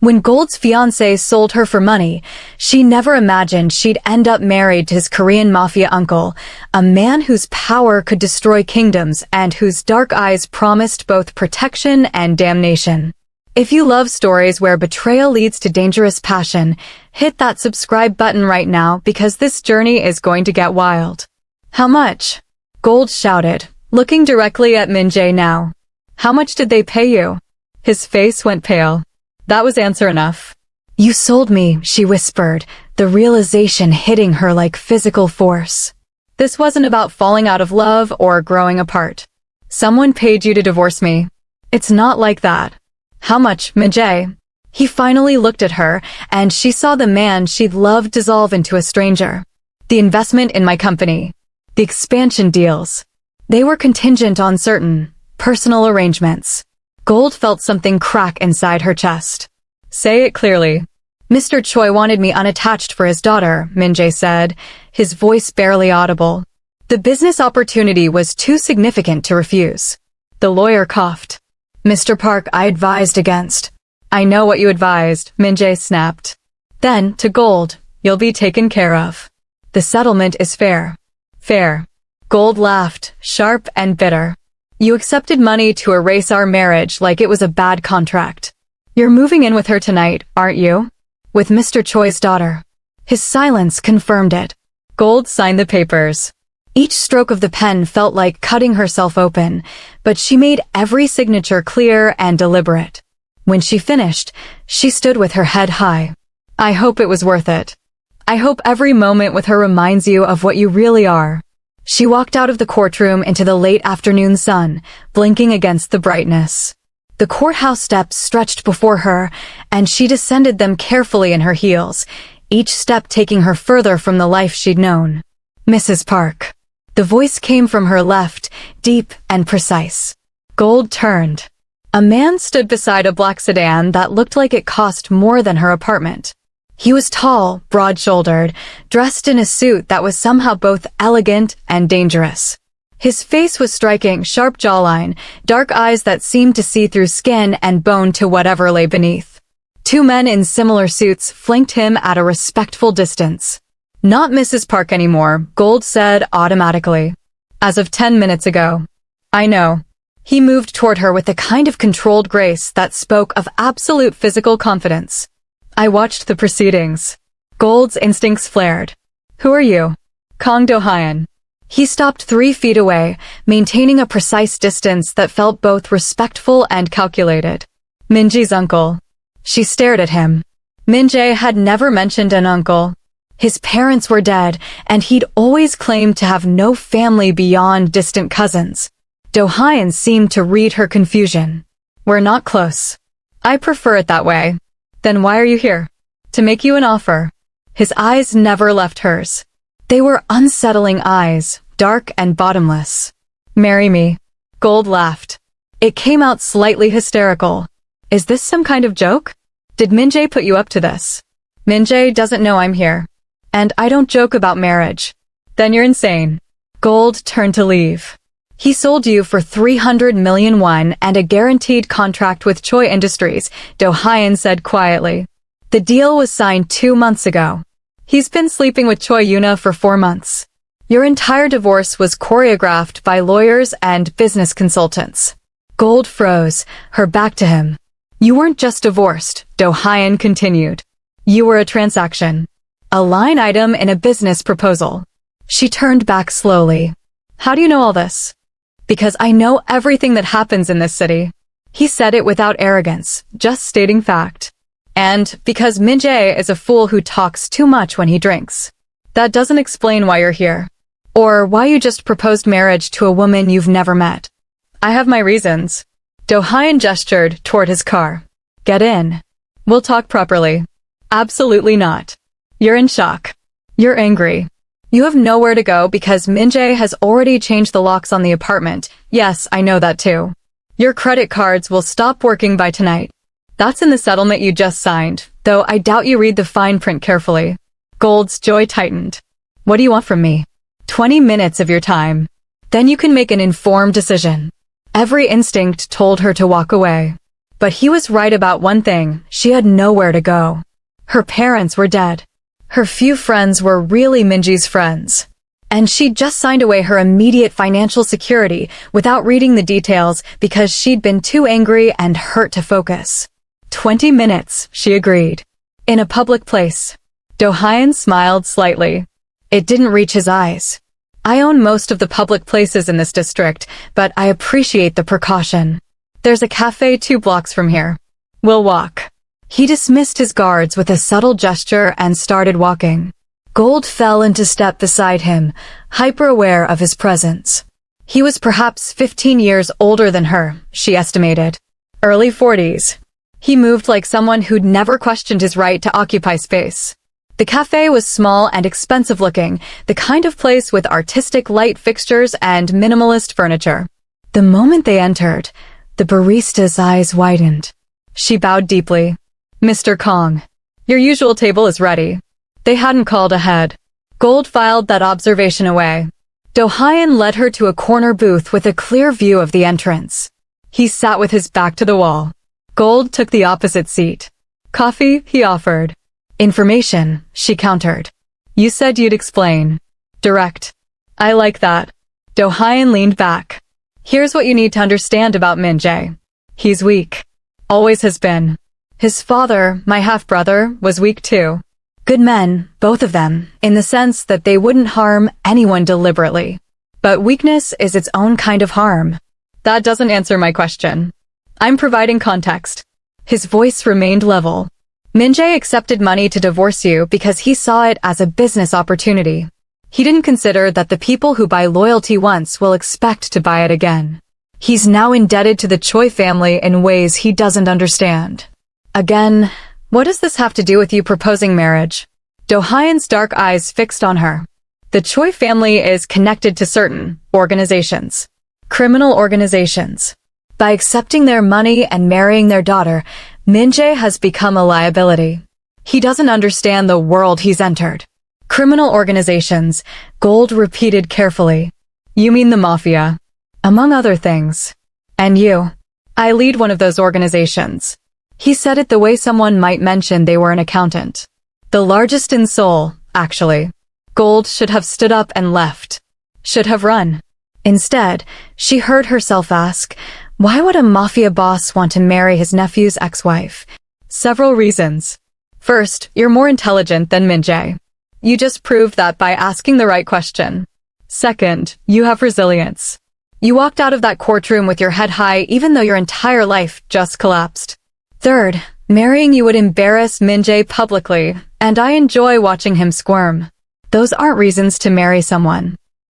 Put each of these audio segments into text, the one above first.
When Gold's fiancé sold her for money, she never imagined she'd end up married to his Korean mafia uncle, a man whose power could destroy kingdoms and whose dark eyes promised both protection and damnation. If you love stories where betrayal leads to dangerous passion, hit that subscribe button right now because this journey is going to get wild. How much? Gold shouted, looking directly at Min-jae now. How much did they pay you? His face went pale. That was answer enough. You sold me, she whispered, the realization hitting her like physical force. This wasn't about falling out of love or growing apart. Someone paid you to divorce me. It's not like that. How much, Min-jae? He finally looked at her, and she saw the man she'd loved dissolve into a stranger. The investment in my company. The expansion deals. They were contingent on certain personal arrangements. Gold felt something crack inside her chest. Say it clearly. Mr. Choi wanted me unattached for his daughter, Min-jae said, his voice barely audible. The business opportunity was too significant to refuse. The lawyer coughed. Mr. Park, I advised against. I know what you advised, Min-jae snapped. Then, to Gold, you'll be taken care of. The settlement is fair. Fair. Gold laughed, sharp and bitter. You accepted money to erase our marriage like it was a bad contract. You're moving in with her tonight, aren't you? With Mr. Choi's daughter. His silence confirmed it. Gold signed the papers. Each stroke of the pen felt like cutting herself open, but she made every signature clear and deliberate. When she finished, she stood with her head high. I hope it was worth it. I hope every moment with her reminds you of what you really are. She walked out of the courtroom into the late afternoon sun, blinking against the brightness. The courthouse steps stretched before her, and she descended them carefully in her heels, each step taking her further from the life she'd known. Mrs. Park. The voice came from her left, deep and precise. Gold turned. A man stood beside a black sedan that looked like it cost more than her apartment. He was tall, broad-shouldered, dressed in a suit that was somehow both elegant and dangerous. His face was striking, sharp jawline, dark eyes that seemed to see through skin and bone to whatever lay beneath. Two men in similar suits flanked him at a respectful distance. Not Mrs. Park anymore, Gold said automatically. As of 10 minutes ago. I know. He moved toward her with a kind of controlled grace that spoke of absolute physical confidence. I watched the proceedings. Gold's instincts flared. Who are you? Kang Dohyun. He stopped 3 feet away, maintaining a precise distance that felt both respectful and calculated. Min-jae's uncle. She stared at him. Min-jae had never mentioned an uncle. His parents were dead, and he'd always claimed to have no family beyond distant cousins. Dohyun seemed to read her confusion. We're not close. I prefer it that way. Then why are you here? To make you an offer. His eyes never left hers. They were unsettling eyes, dark and bottomless. Marry me. Gold laughed. It came out slightly hysterical. Is this some kind of joke? Did Min-jae put you up to this? Min-jae doesn't know I'm here. And I don't joke about marriage. Then you're insane. Gold turned to leave. He sold you for 300 million won and a guaranteed contract with Choi Industries, Dohyun said quietly. The deal was signed 2 months ago. He's been sleeping with Choi Yuna for 4 months. Your entire divorce was choreographed by lawyers and business consultants. Gold froze, her back to him. You weren't just divorced, Dohyun continued. You were a transaction. A line item in a business proposal. She turned back slowly. How do you know all this? Because I know everything that happens in this city. He said it without arrogance, just stating fact. And because Min-jae is a fool who talks too much when he drinks. That doesn't explain why you're here. Or why you just proposed marriage to a woman you've never met. I have my reasons. Dohyun gestured toward his car. Get in. We'll talk properly. Absolutely not. You're in shock. You're angry. You have nowhere to go because Min-jae has already changed the locks on the apartment. Yes, I know that too. Your credit cards will stop working by tonight. That's in the settlement you just signed, though I doubt you read the fine print carefully. Gold's jaw tightened. What do you want from me? 20 minutes of your time. Then you can make an informed decision. Every instinct told her to walk away. But he was right about one thing: she had nowhere to go. Her parents were dead. Her few friends were really Minji's friends. And she'd just signed away her immediate financial security without reading the details because she'd been too angry and hurt to focus. 20 minutes, she agreed. In a public place. Dohyun smiled slightly. It didn't reach his eyes. I own most of the public places in this district, but I appreciate the precaution. There's a cafe 2 blocks from here. We'll walk. He dismissed his guards with a subtle gesture and started walking. Gold fell into step beside him, hyper-aware of his presence. He was perhaps 15 years older than her, she estimated. Early 40s. He moved like someone who'd never questioned his right to occupy space. The cafe was small and expensive-looking, the kind of place with artistic light fixtures and minimalist furniture. The moment they entered, the barista's eyes widened. She bowed deeply. Mr. Kang, your usual table is ready. They hadn't called ahead. Gold filed that observation away. Dohyun led her to a corner booth with a clear view of the entrance. He sat with his back to the wall. Gold took the opposite seat. Coffee, he offered. Information, she countered. You said you'd explain. Direct. I like that. Dohyun leaned back. Here's what you need to understand about Min-jae. He's weak. Always has been. His father, my half-brother, was weak too. Good men, both of them, in the sense that they wouldn't harm anyone deliberately. But weakness is its own kind of harm. That doesn't answer my question. I'm providing context. His voice remained level. Min-jae accepted money to divorce you because he saw it as a business opportunity. He didn't consider that the people who buy loyalty once will expect to buy it again. He's now indebted to the Choi family in ways he doesn't understand. Again, what does this have to do with you proposing marriage? Dohyun's dark eyes fixed on her. The Choi family is connected to certain organizations. Criminal organizations. By accepting their money and marrying their daughter, Min-jae has become a liability. He doesn't understand the world he's entered. Criminal organizations, Gold repeated carefully. You mean the Mafia? Among other things. And you. I lead one of those organizations. He said it the way someone might mention they were an accountant. The largest in Seoul, actually. Gold should have stood up and left. Should have run. Instead, she heard herself ask, why would a Mafia boss want to marry his nephew's ex-wife? Several reasons. First, you're more intelligent than Min-jae. You just proved that by asking the right question. Second, you have resilience. You walked out of that courtroom with your head high even though your entire life just collapsed. Third, marrying you would embarrass Min-jae publicly, and I enjoy watching him squirm. Those aren't reasons to marry someone.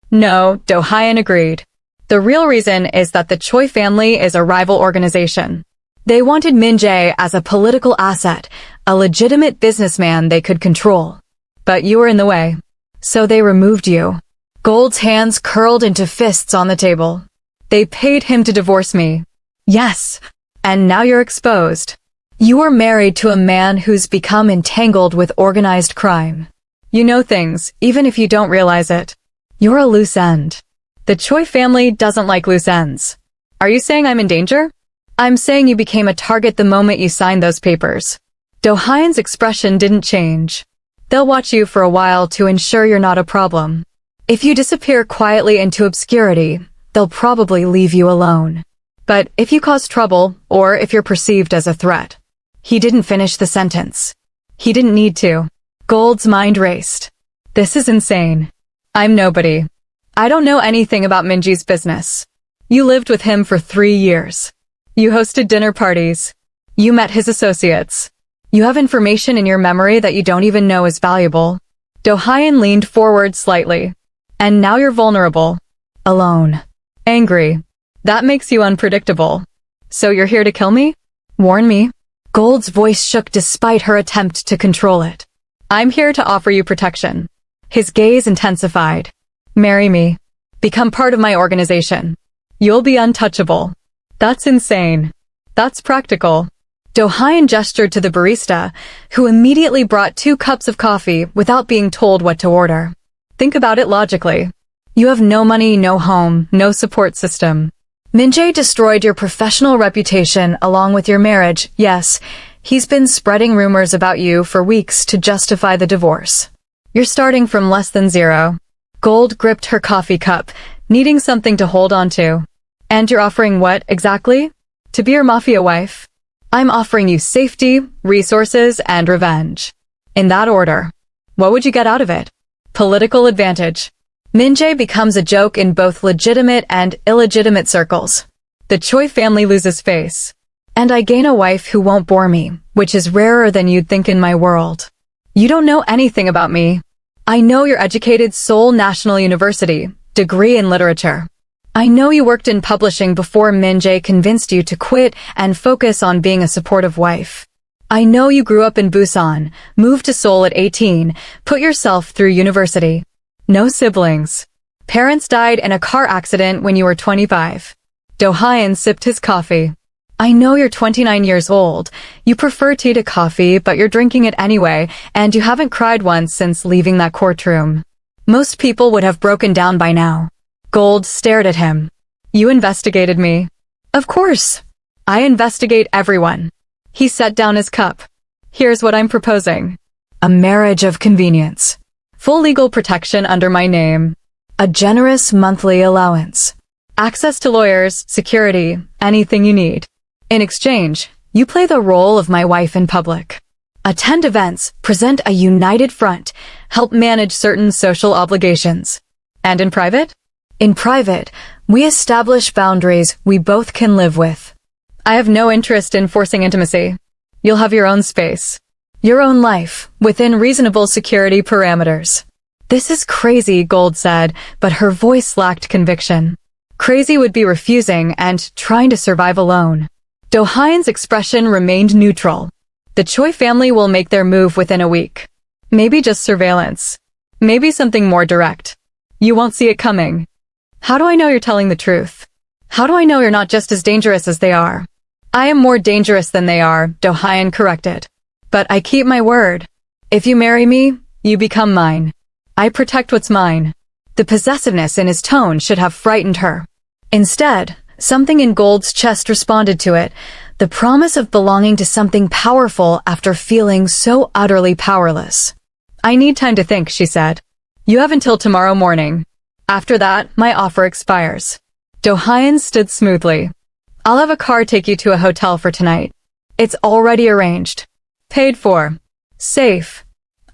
No, Dohyun agreed. The real reason is that the Choi family is a rival organization. They wanted Min-jae as a political asset, a legitimate businessman they could control. But you were in the way. So they removed you. Gold's hands curled into fists on the table. They paid him to divorce me. Yes. And now you're exposed. You are married to a man who's become entangled with organized crime. You know things, even if you don't realize it. You're a loose end. The Choi family doesn't like loose ends. Are you saying I'm in danger? I'm saying you became a target the moment you signed those papers. Dohyun's expression didn't change. They'll watch you for a while to ensure you're not a problem. If you disappear quietly into obscurity, they'll probably leave you alone. But if you cause trouble, or if you're perceived as a threat. He didn't finish the sentence. He didn't need to. Gold's mind raced. This is insane. I'm nobody. I don't know anything about Minji's business. You lived with him for 3 years. You hosted dinner parties. You met his associates. You have information in your memory that you don't even know is valuable. Dohyun leaned forward slightly. And now you're vulnerable. Alone. Angry. That makes you unpredictable. So you're here to kill me? Warn me? Gold's voice shook despite her attempt to control it. I'm here to offer you protection. His gaze intensified. Marry me. Become part of my organization. You'll be untouchable. That's insane. That's practical. Dohyun gestured to the barista, who immediately brought 2 cups of coffee without being told what to order. Think about it logically. You have no money, no home, no support system. Min-jae destroyed your professional reputation along with your marriage. Yes, he's been spreading rumors about you for weeks to justify the divorce. You're starting from less than zero. Gold gripped her coffee cup, needing something to hold on to. And you're offering what, exactly? To be your mafia wife? I'm offering you safety, resources, and revenge. In that order. What would you get out of it? Political advantage. Min-jae becomes a joke in both legitimate and illegitimate circles. The Choi family loses face. And I gain a wife who won't bore me, which is rarer than you'd think in my world. You don't know anything about me. I know you're educated Seoul National University, degree in literature. I know you worked in publishing before Min-jae convinced you to quit and focus on being a supportive wife. I know you grew up in Busan, moved to Seoul at 18, put yourself through university. No siblings. Parents died in a car accident when you were 25. Dohyun sipped his coffee. I know you're 29 years old. You prefer tea to coffee, but you're drinking it anyway, and you haven't cried once since leaving that courtroom. Most people would have broken down by now. Gold stared at him. You investigated me. Of course. I investigate everyone. He set down his cup. Here's what I'm proposing. A marriage of convenience. Full legal protection under my name. A generous monthly allowance. Access to lawyers, security, anything you need. In exchange, you play the role of my wife in public. Attend events, present a united front, help manage certain social obligations. And in private? In private, we establish boundaries we both can live with. I have no interest in forcing intimacy. You'll have your own space. Your own life, within reasonable security parameters. This is crazy, Gold said, but her voice lacked conviction. Crazy would be refusing and trying to survive alone. Dohyun's expression remained neutral. The Choi family will make their move within a week. Maybe just surveillance. Maybe something more direct. You won't see it coming. How do I know you're telling the truth? How do I know you're not just as dangerous as they are? I am more dangerous than they are, Dohyun corrected. But I keep my word. If you marry me, you become mine. I protect what's mine. The possessiveness in his tone should have frightened her. Instead, something in Gold's chest responded to it, the promise of belonging to something powerful after feeling so utterly powerless. I need time to think, she said. You have until tomorrow morning. After that, my offer expires. Dohyun stood smoothly. I'll have a car take you to a hotel for tonight. It's already arranged. Paid for. Safe.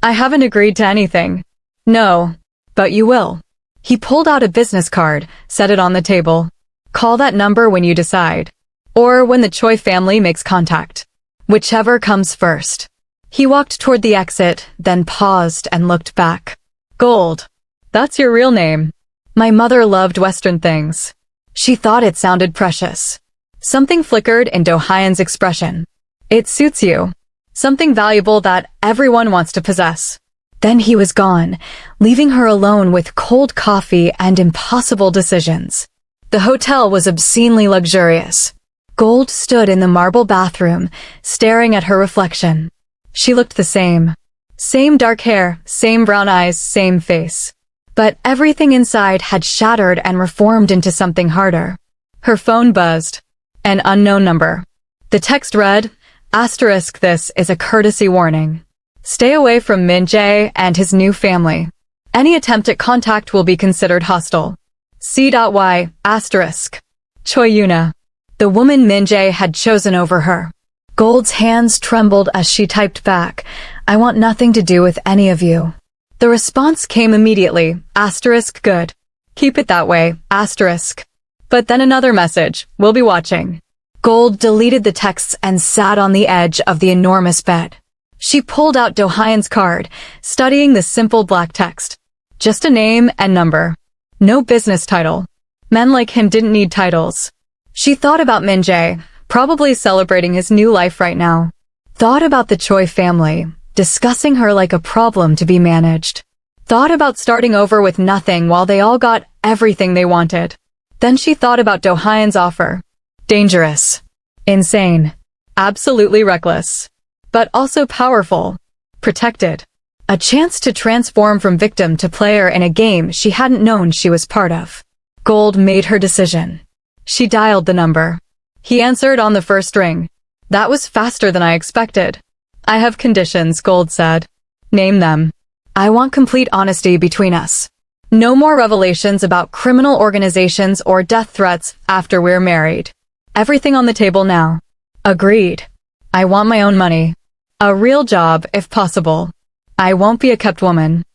I haven't agreed to anything. No. But you will. He pulled out a business card, set it on the table. Call that number when you decide. Or when the Choi family makes contact. Whichever comes first. He walked toward the exit, then paused and looked back. Gold. That's your real name. My mother loved Western things. She thought it sounded precious. Something flickered in Dohyun's expression. It suits you. Something valuable that everyone wants to possess. Then he was gone, leaving her alone with cold coffee and impossible decisions. The hotel was obscenely luxurious. Gold stood in the marble bathroom, staring at her reflection. She looked the same. Same dark hair, same brown eyes, same face. But everything inside had shattered and reformed into something harder. Her phone buzzed. An unknown number. The text read, Asterisk, this is a courtesy warning. Stay away from Min-jae and his new family. Any attempt at contact will be considered hostile. C.Y. Asterisk. Choi Yuna. The woman Min-jae had chosen over her. Gold's hands trembled as she typed back, I want nothing to do with any of you. The response came immediately, asterisk good. Keep it that way, asterisk. But then another message, we'll be watching. Gold deleted the texts and sat on the edge of the enormous bed. She pulled out Dohyun's card, studying the simple black text. Just a name and number. No business title. Men like him didn't need titles. She thought about Min-jae, probably celebrating his new life right now. Thought about the Choi family, discussing her like a problem to be managed. Thought about starting over with nothing while they all got everything they wanted. Then she thought about Dohyun's offer. Dangerous. Insane. Absolutely reckless. But also powerful. Protected. A chance to transform from victim to player in a game she hadn't known she was part of. Gold made her decision. She dialed the number. He answered on the first ring. That was faster than I expected. I have conditions, Gold said. Name them. I want complete honesty between us. No more revelations about criminal organizations or death threats after we're married. Everything on the table now. Agreed. I want my own money. A real job, if possible. I won't be a kept woman.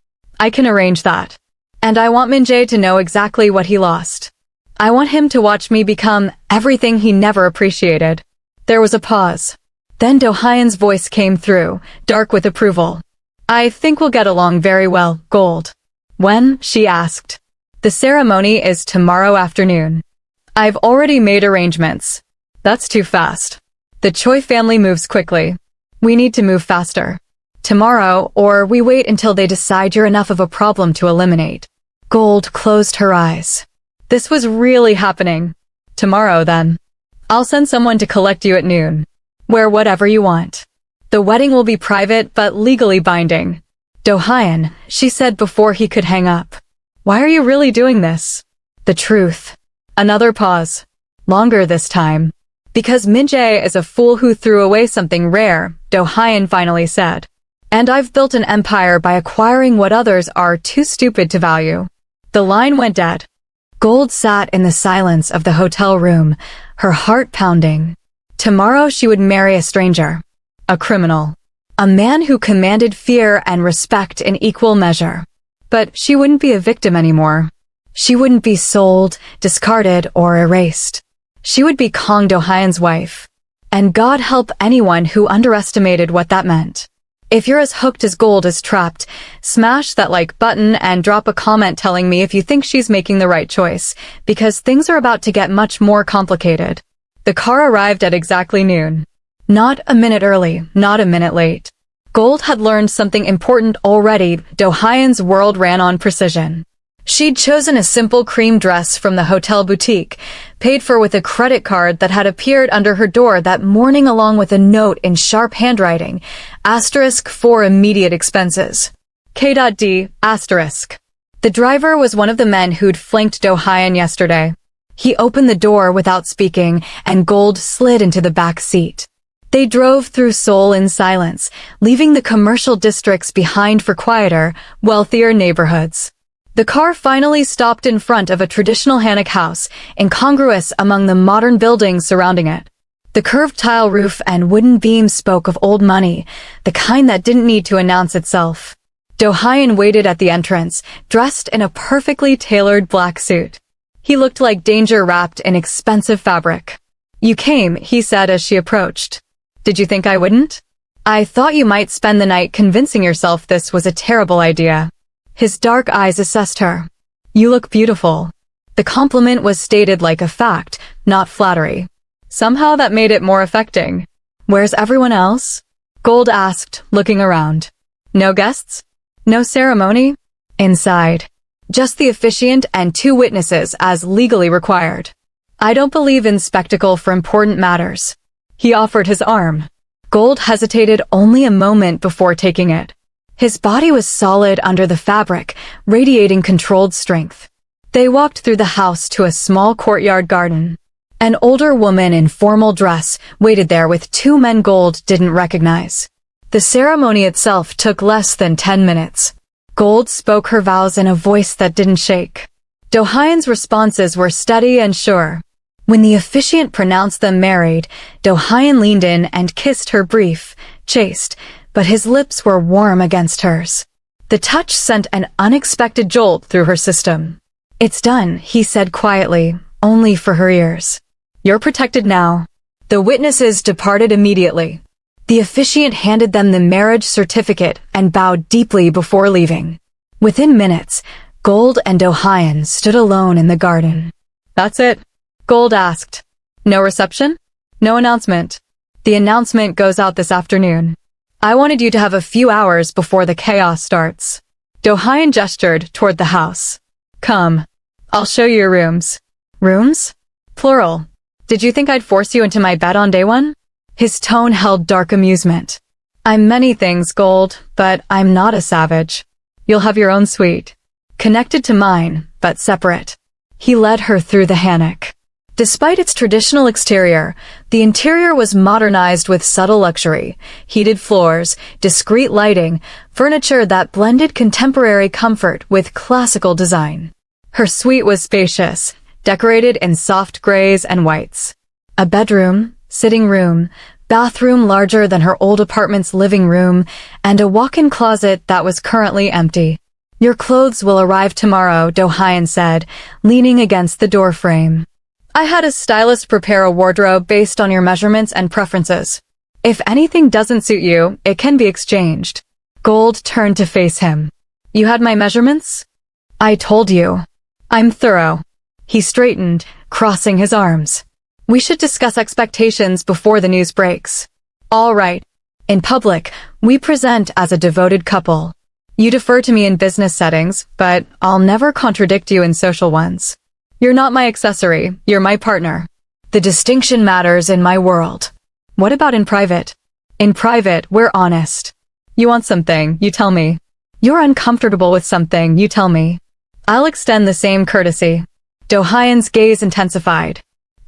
I can arrange that. And I want Min-jae to know exactly what he lost. I want him to watch me become everything he never appreciated. There was a pause. Then Do-hyun's voice came through, dark with approval. I think we'll get along very well, Gold. When? She asked. The ceremony is tomorrow afternoon. I've already made arrangements. That's too fast. The Choi family moves quickly. We need to move faster. Tomorrow, or we wait until they decide you're enough of a problem to eliminate. Gold closed her eyes. This was really happening. Tomorrow, then. I'll send someone to collect you at noon. Wear whatever you want. The wedding will be private but legally binding. Do-hyun, she said before he could hang up. Why are you really doing this? The truth. Another pause. Longer this time. Because Min-jae is a fool who threw away something rare, Do-hyun finally said. And I've built an empire by acquiring what others are too stupid to value. The line went dead. Gold sat in the silence of the hotel room, her heart pounding. Tomorrow she would marry a stranger. A criminal. A man who commanded fear and respect in equal measure. But she wouldn't be a victim anymore. She wouldn't be sold, discarded, or erased. She would be Kang Dohyun's wife. And God help anyone who underestimated what that meant. If you're as hooked as Gold is trapped, smash that like button and drop a comment telling me if you think she's making the right choice, because things are about to get much more complicated. The car arrived at exactly noon. Not a minute early, not a minute late. Gold had learned something important already. Do-hyun's world ran on precision. She'd chosen a simple cream dress from the hotel boutique, paid for with a credit card that had appeared under her door that morning along with a note in sharp handwriting, asterisk for immediate expenses. K.D. asterisk. The driver was one of the men who'd flanked Do-hyun yesterday. He opened the door without speaking, and Gold slid into the back seat. They drove through Seoul in silence, leaving the commercial districts behind for quieter, wealthier neighborhoods. The car finally stopped in front of a traditional Hanok house, incongruous among the modern buildings surrounding it. The curved tile roof and wooden beams spoke of old money, the kind that didn't need to announce itself. Do-hyun waited at the entrance, dressed in a perfectly tailored black suit. He looked like danger wrapped in expensive fabric. You came, he said as she approached. Did you think I wouldn't? I thought you might spend the night convincing yourself this was a terrible idea. His dark eyes assessed her. You look beautiful. The compliment was stated like a fact, not flattery. Somehow that made it more affecting. Where's everyone else? Gold asked, looking around. No guests? No ceremony? Inside. Just the officiant and 2 witnesses as legally required. I don't believe in spectacle for important matters. He offered his arm. Gold hesitated only a moment before taking it. His body was solid under the fabric, radiating controlled strength. They walked through the house to a small courtyard garden. An older woman in formal dress waited there with 2 men Gold didn't recognize. The ceremony itself took less than 10 minutes. Gold spoke her vows in a voice that didn't shake. Do-hyun's responses were steady and sure. When the officiant pronounced them married, Do-hyun leaned in and kissed her brief, chaste, but his lips were warm against hers. The touch sent an unexpected jolt through her system. It's done, he said quietly, only for her ears. You're protected now. The witnesses departed immediately. The officiant handed them the marriage certificate and bowed deeply before leaving. Within minutes, Gold and Do-hyun stood alone in the garden. That's it? Gold asked. No reception? No announcement. The announcement goes out this afternoon. I wanted you to have a few hours before the chaos starts. Do-hyun gestured toward the house. Come. I'll show you your rooms. Rooms? Plural. Did you think I'd force you into my bed on day 1? His tone held dark amusement. I'm many things, Gold, but I'm not a savage. You'll have your own suite. Connected to mine, but separate. He led her through the Hanok. Despite its traditional exterior, the interior was modernized with subtle luxury, heated floors, discreet lighting, furniture that blended contemporary comfort with classical design. Her suite was spacious, decorated in soft grays and whites. A bedroom, sitting room, bathroom larger than her old apartment's living room, and a walk-in closet that was currently empty. "Your clothes will arrive tomorrow," Dohyun said, leaning against the doorframe. "I had a stylist prepare a wardrobe based on your measurements and preferences. If anything doesn't suit you, it can be exchanged." Gold turned to face him. "You had my measurements?" "I told you. I'm thorough." He straightened, crossing his arms. "We should discuss expectations before the news breaks." "All right. In public, we present as a devoted couple. You defer to me in business settings, but I'll never contradict you in social ones. You're not my accessory, you're my partner. The distinction matters in my world." "What about in private?" "In private, we're honest. You want something, you tell me. You're uncomfortable with something, you tell me. I'll extend the same courtesy." Dohyun's gaze intensified.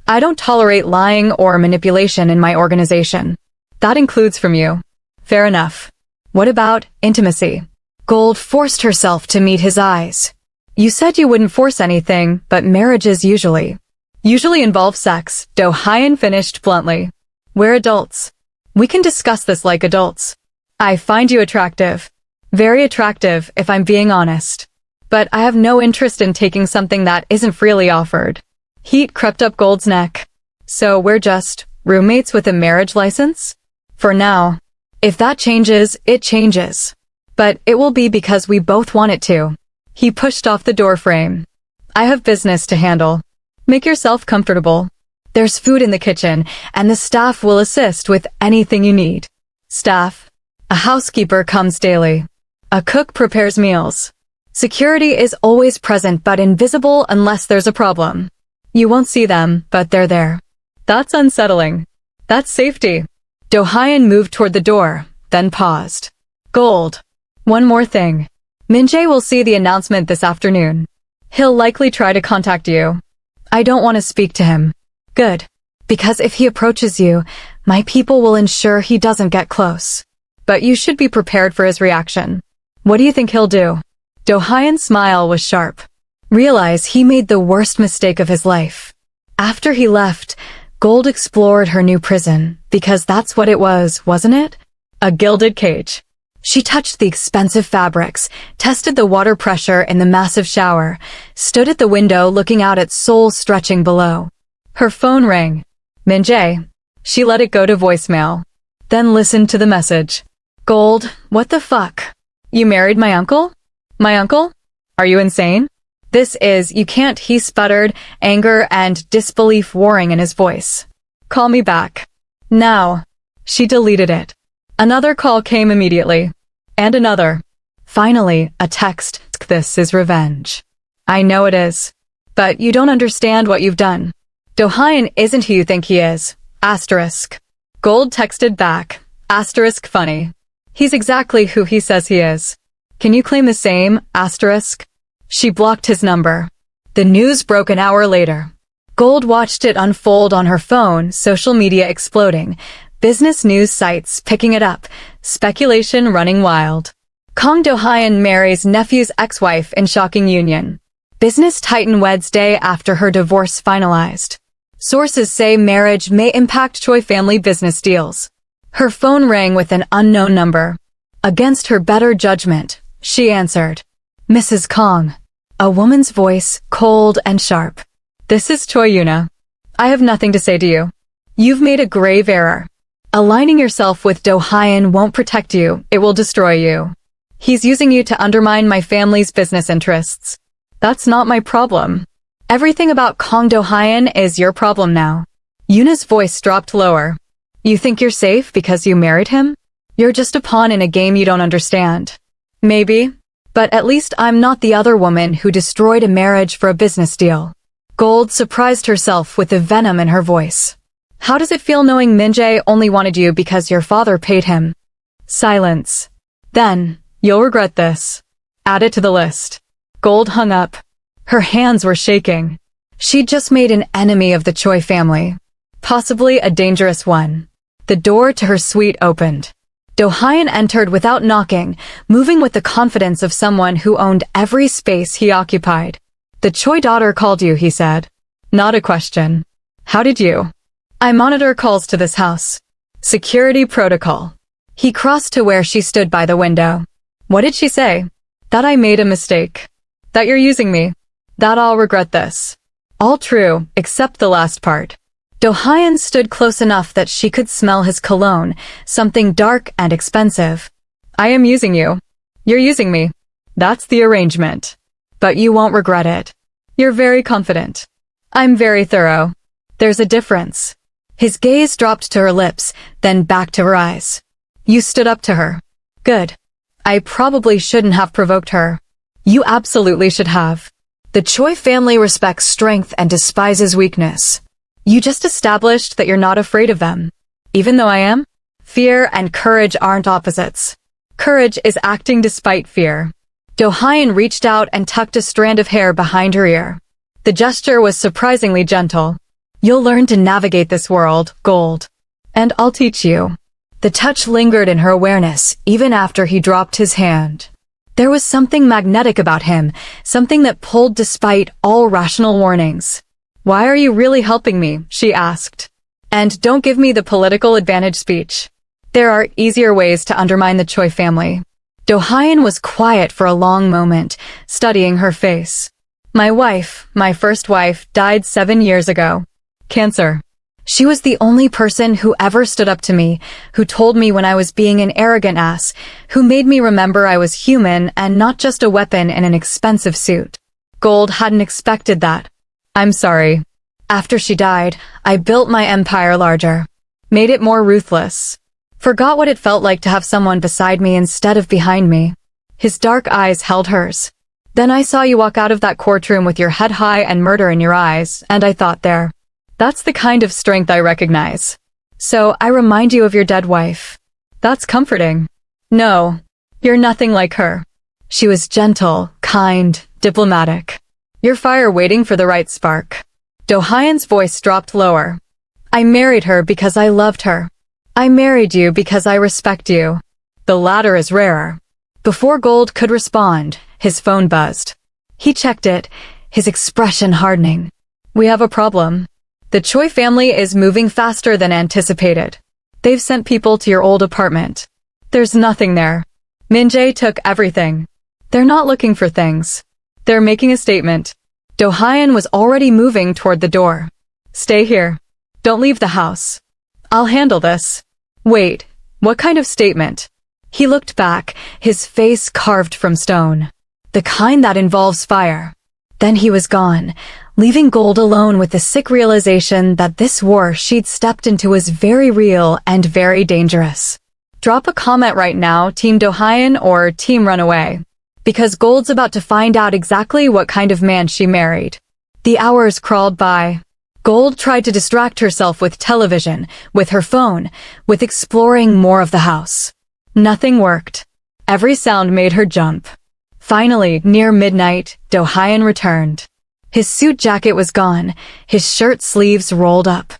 "I don't tolerate lying or manipulation in my organization. That includes from you." "Fair enough. What about intimacy?" Gold forced herself to meet his eyes. "You said you wouldn't force anything, but marriages usually involve sex," Dohyun finished bluntly. "We're adults. We can discuss this like adults. I find you attractive. Very attractive, if I'm being honest. But I have no interest in taking something that isn't freely offered." Heat crept up Gold's neck. "So we're just roommates with a marriage license?" "For now. If that changes, it changes. But it will be because we both want it to." He pushed off the doorframe. "I have business to handle. Make yourself comfortable. There's food in the kitchen, and the staff will assist with anything you need." "Staff?" "A housekeeper comes daily. A cook prepares meals. Security is always present but invisible unless there's a problem. You won't see them, but they're there." "That's unsettling." "That's safety." Dohyun moved toward the door, then paused. "Gold. One more thing. Min-jae will see the announcement this afternoon. He'll likely try to contact you. I don't want to speak to him." "Good. Because if he approaches you, my people will ensure he doesn't get close. But you should be prepared for his reaction." "What do you think he'll do?" Dohyun's smile was sharp. "Realize he made the worst mistake of his life." After he left, Gold explored her new prison, because that's what it was, wasn't it? A gilded cage. She touched the expensive fabrics, tested the water pressure in the massive shower, stood at the window looking out at Seoul stretching below. Her phone rang. Min-jae. She let it go to voicemail. Then listened to the message. "Gold, what the fuck? You married my uncle?" "My uncle? Are you insane?" You can't," he sputtered, anger and disbelief warring in his voice. "Call me back. Now." She deleted it. Another call came immediately. And another. Finally, a text. "This is revenge." "I know it is. But you don't understand what you've done. Dohyun isn't who you think he is. Asterisk." Gold texted back. Asterisk funny. "He's exactly who he says he is. Can you claim the same? Asterisk." She blocked his number. The news broke an hour later. Gold watched it unfold on her phone, social media exploding, business news sites picking it up, speculation running wild. Kang Dohyun marries nephew's ex-wife in shocking union. Business titan weds day after her divorce finalized. Sources say marriage may impact Choi family business deals. Her phone rang with an unknown number. Against her better judgment, she answered. "Mrs. Kang." A woman's voice, cold and sharp. "This is Choi Yuna. I have nothing to say to you. You've made a grave error. Aligning yourself with Dohyun won't protect you, it will destroy you. He's using you to undermine my family's business interests. That's not my problem. Everything about Kang Dohyun is your problem now." Yuna's voice dropped lower. "You think you're safe because you married him? You're just a pawn in a game you don't understand." "Maybe. But at least I'm not the other woman who destroyed a marriage for a business deal." Gold surprised herself with the venom in her voice. "How does it feel knowing Min-jae only wanted you because your father paid him?" Silence. "Then, you'll regret this. Add it to the list." Gold hung up. Her hands were shaking. She'd just made an enemy of the Choi family. Possibly a dangerous one. The door to her suite opened. Dohyun entered without knocking, moving with the confidence of someone who owned every space he occupied. "The Choi daughter called you," he said. "Not a question. How did you?" "I monitor calls to this house. Security protocol." He crossed to where she stood by the window. "What did she say?" "That I made a mistake. That you're using me. That I'll regret this." All true, except the last part. Dohyun stood close enough that she could smell his cologne, something dark and expensive. "I am using you. You're using me. That's the arrangement. But you won't regret it. You're very confident. I'm very thorough. There's a difference." His gaze dropped to her lips, then back to her eyes. "You stood up to her. Good. I probably shouldn't have provoked her." "You absolutely should have. The Choi family respects strength and despises weakness. You just established that you're not afraid of them. Even though I am? Fear and courage aren't opposites. Courage is acting despite fear." Dohyun reached out and tucked a strand of hair behind her ear. The gesture was surprisingly gentle. "You'll learn to navigate this world, Gold. And I'll teach you." The touch lingered in her awareness, even after he dropped his hand. There was something magnetic about him, something that pulled despite all rational warnings. "Why are you really helping me?" she asked. "And don't give me the political advantage speech. There are easier ways to undermine the Choi family." Dohyun was quiet for a long moment, studying her face. My first wife, died 7 years ago. Cancer. She was the only person who ever stood up to me, who told me when I was being an arrogant ass, who made me remember I was human and not just a weapon in an expensive suit. Gold hadn't expected that. "I'm sorry. After she died, I built my empire larger. Made it more ruthless. Forgot what it felt like to have someone beside me instead of behind me." His dark eyes held hers. "Then I saw you walk out of that courtroom with your head high and murder in your eyes, and I thought that's the kind of strength I recognize. So I remind you of your dead wife. That's comforting." "No, you're nothing like her. She was gentle, kind, diplomatic. Your fire waiting for the right spark." Dohyun's voice dropped lower. "I married her because I loved her. I married you because I respect you. The latter is rarer." Before Gold could respond, his phone buzzed. He checked it, his expression hardening. "We have a problem. The Choi family is moving faster than anticipated. They've sent people to your old apartment. There's nothing there. Min-jae took everything. They're not looking for things. They're making a statement." Dohyun was already moving toward the door. "Stay here. Don't leave the house. I'll handle this." "Wait, what kind of statement?" He looked back, his face carved from stone. "The kind that involves fire." Then he was gone, leaving Gold alone with the sick realization that this war she'd stepped into was very real and very dangerous. Drop a comment right now, Team Dohyun or Team Runaway. Because Gold's about to find out exactly what kind of man she married. The hours crawled by. Gold tried to distract herself with television, with her phone, with exploring more of the house. Nothing worked. Every sound made her jump. Finally, near midnight, Dohyun returned. His suit jacket was gone, his shirt sleeves rolled up.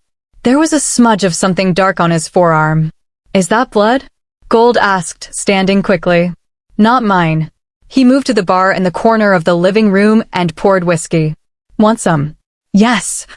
There was a smudge of something dark on his forearm. "Is that blood?" Gold asked, standing quickly. "Not mine." He moved to the bar in the corner of the living room and poured whiskey. "Want some?" "Yes."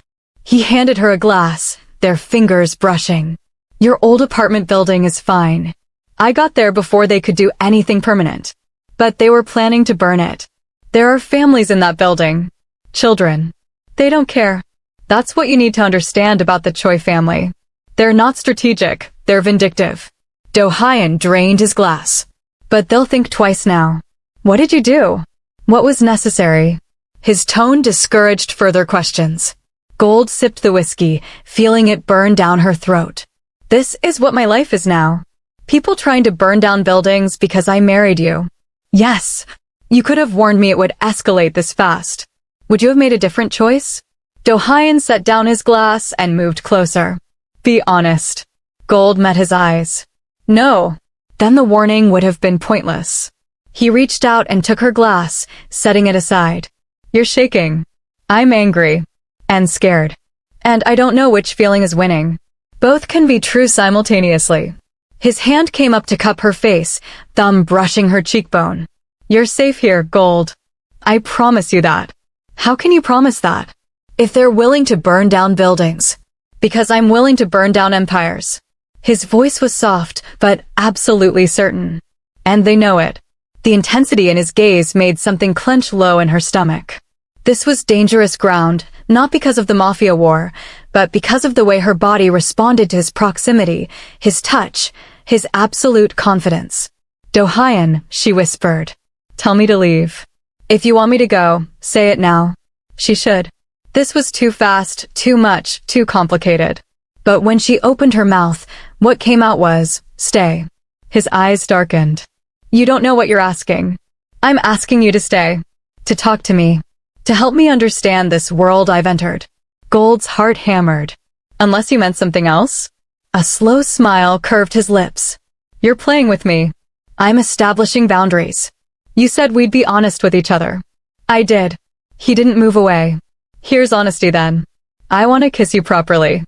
He handed her a glass, their fingers brushing. "Your old apartment building is fine. I got there before they could do anything permanent. But they were planning to burn it. There are families in that building. Children. They don't care. That's what you need to understand about the Choi family. They're not strategic, they're vindictive." Dohyun drained his glass. "But they'll think twice now." "What did you do? What was necessary?" His tone discouraged further questions. Gold sipped the whiskey, feeling it burn down her throat. "This is what my life is now. People trying to burn down buildings because I married you." "Yes. You could have warned me it would escalate this fast. Would you have made a different choice?" Dohyun set down his glass and moved closer. "Be honest." Gold met his eyes. "No." Then the warning would have been pointless. He reached out and took her glass, setting it aside. "You're shaking." "I'm angry." and scared. And I don't know which feeling is winning. Both can be true simultaneously. His hand came up to cup her face, thumb brushing her cheekbone. You're safe here, Gold. I promise you that. How can you promise that? If they're willing to burn down buildings. Because I'm willing to burn down empires. His voice was soft, but absolutely certain. And they know it. The intensity in his gaze made something clench low in her stomach. This was dangerous ground, not because of the Mafia war, but because of the way her body responded to his proximity, his touch, his absolute confidence. Dohyun, she whispered. Tell me to leave. If you want me to go, say it now. She should. This was too fast, too much, too complicated. But when she opened her mouth, what came out was, stay. His eyes darkened. You don't know what you're asking. I'm asking you to stay. To talk to me. To help me understand this world I've entered. Gold's heart hammered. Unless you meant something else? A slow smile curved his lips. You're playing with me. I'm establishing boundaries. You said we'd be honest with each other. I did. He didn't move away. Here's honesty then. I want to kiss you properly.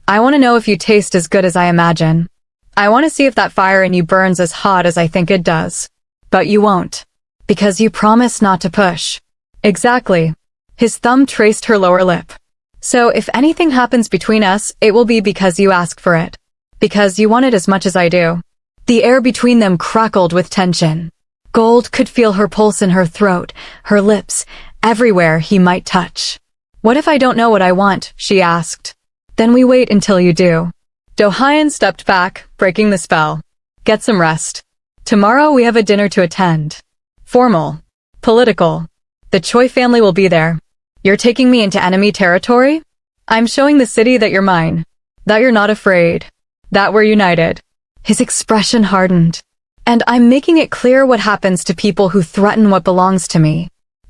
I want to know if you taste as good as I imagine. I want to see if that fire in you burns as hot as I think it does. But you won't. Because you promised not to push. Exactly. His thumb traced her lower lip. So if anything happens between us, it will be because you ask for it. Because you want it as much as I do. The air between them crackled with tension. Gold could feel her pulse in her throat, her lips, everywhere he might touch. What if I don't know what I want? She asked. Then we wait until you do. Dohyun stepped back, breaking the spell. Get some rest. Tomorrow we have a dinner to attend. Formal. Political. The Choi family will be there. You're taking me into enemy territory? I'm showing the city that you're mine. That you're not afraid. That we're united. His expression hardened. And I'm making it clear what happens to people who threaten what belongs to me.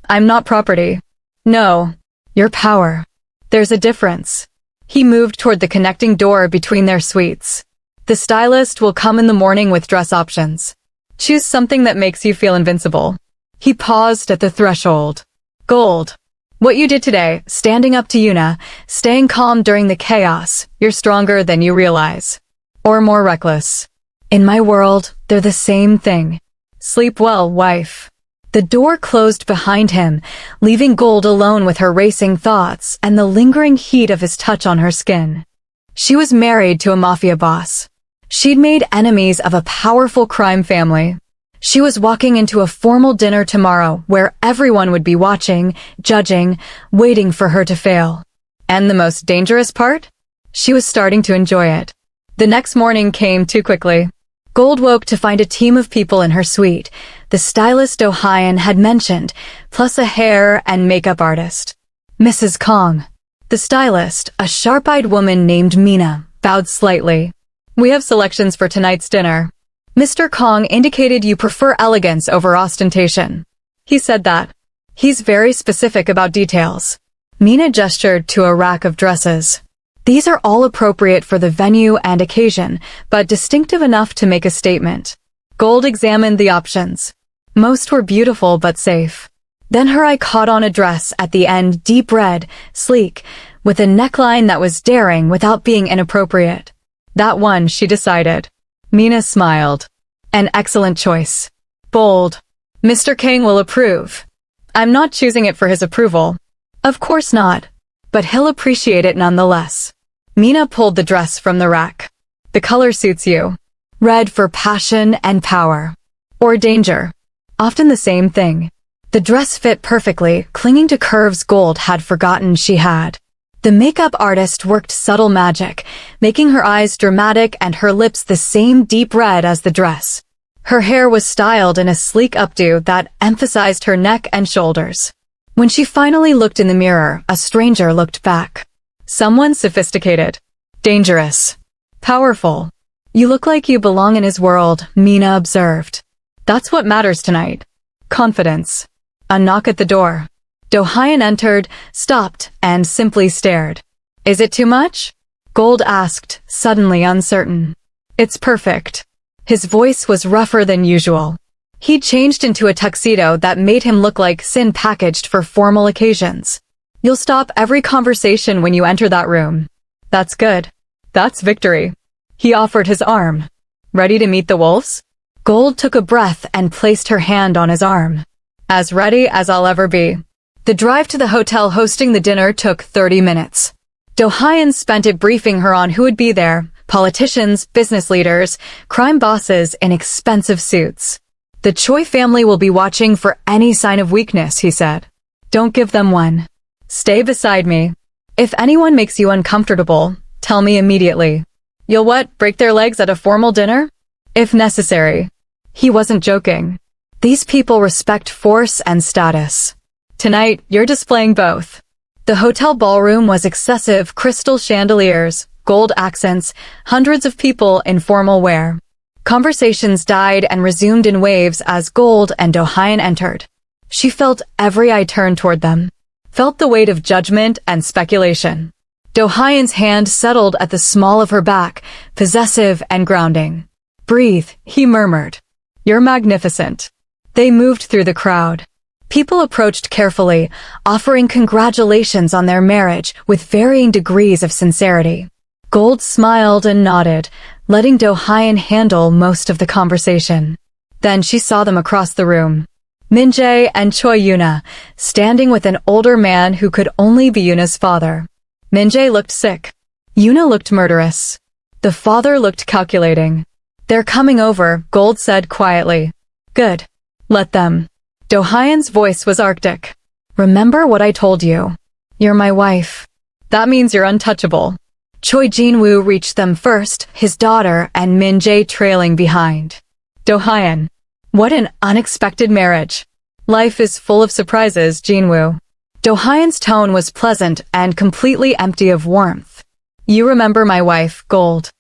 I'm not property. No. You're power. There's a difference. He moved toward the connecting door between their suites. The stylist will come in the morning with dress options. Choose something that makes you feel invincible. He paused at the threshold. Gold. What you did today, standing up to Yuna, staying calm during the chaos, you're stronger than you realize. Or more reckless. In my world, they're the same thing. Sleep well, wife. The door closed behind him, leaving Gold alone with her racing thoughts and the lingering heat of his touch on her skin. She was married to a mafia boss. She'd made enemies of a powerful crime family. She was walking into a formal dinner tomorrow where everyone would be watching, judging, waiting for her to fail. And the most dangerous part? She was starting to enjoy it. The next morning came too quickly. Gold woke to find a team of people in her suite, the stylist Dohyun had mentioned, plus a hair and makeup artist. Mrs. Kang. The stylist, a sharp-eyed woman named Mina, bowed slightly. We have selections for tonight's dinner. Mr. Kang indicated you prefer elegance over ostentation. He said that. He's very specific about details. Mina gestured to a rack of dresses. These are all appropriate for the venue and occasion, but distinctive enough to make a statement. Gold examined the options. Most were beautiful but safe. Then her eye caught on a dress at the end, deep red, sleek, with a neckline that was daring without being inappropriate. That one, she decided. Mina smiled. An excellent choice. Bold. Mr. Kang will approve. I'm not choosing it for his approval. Of course not. But he'll appreciate it nonetheless. Mina pulled the dress from the rack. The color suits you. Red for passion and power. Or danger. Often the same thing. The dress fit perfectly, clinging to curves Gold had forgotten she had. The makeup artist worked subtle magic, making her eyes dramatic and her lips the same deep red as the dress. Her hair was styled in a sleek updo that emphasized her neck and shoulders. When she finally looked in the mirror, a stranger looked back. Someone sophisticated. Dangerous. Powerful. You look like you belong in his world, Mina observed. That's what matters tonight. Confidence. A knock at the door. Dohyun entered, stopped, and simply stared. Is it too much? Gold asked, suddenly uncertain. It's perfect. His voice was rougher than usual. He'd changed into a tuxedo that made him look like sin packaged for formal occasions. You'll stop every conversation when you enter that room. That's good. That's victory. He offered his arm. Ready to meet the wolves? Gold took a breath and placed her hand on his arm. As ready as I'll ever be. The drive to the hotel hosting the dinner took 30 minutes. Dohyun spent it briefing her on who would be there: politicians, business leaders, crime bosses in expensive suits. The Choi family will be watching for any sign of weakness, he said. Don't give them one. Stay beside me. If anyone makes you uncomfortable, tell me immediately. You'll what, break their legs at a formal dinner? If necessary. He wasn't joking. These people respect force and status. Tonight, you're displaying both. The hotel ballroom was excessive: crystal chandeliers, gold accents, hundreds of people in formal wear. Conversations died and resumed in waves as Gold and Dohyun entered. She felt every eye turn toward them. Felt the weight of judgment and speculation. Dohyun's hand settled at the small of her back, possessive and grounding. Breathe, he murmured. You're magnificent. They moved through the crowd. People approached carefully, offering congratulations on their marriage with varying degrees of sincerity. Gold smiled and nodded, letting Dohyun handle most of the conversation. Then she saw them across the room. Min-jae and Choi Yuna, standing with an older man who could only be Yuna's father. Min-jae looked sick. Yuna looked murderous. The father looked calculating. They're coming over, Gold said quietly. Good. Let them. Dohyun's voice was arctic. Remember what I told you. You're my wife. That means you're untouchable. Choi Jin-woo reached them first, his daughter and Min-jae trailing behind. Dohyun. What an unexpected marriage. Life is full of surprises, Jin-woo. Dohyun's tone was pleasant and completely empty of warmth. You remember my wife, Gold.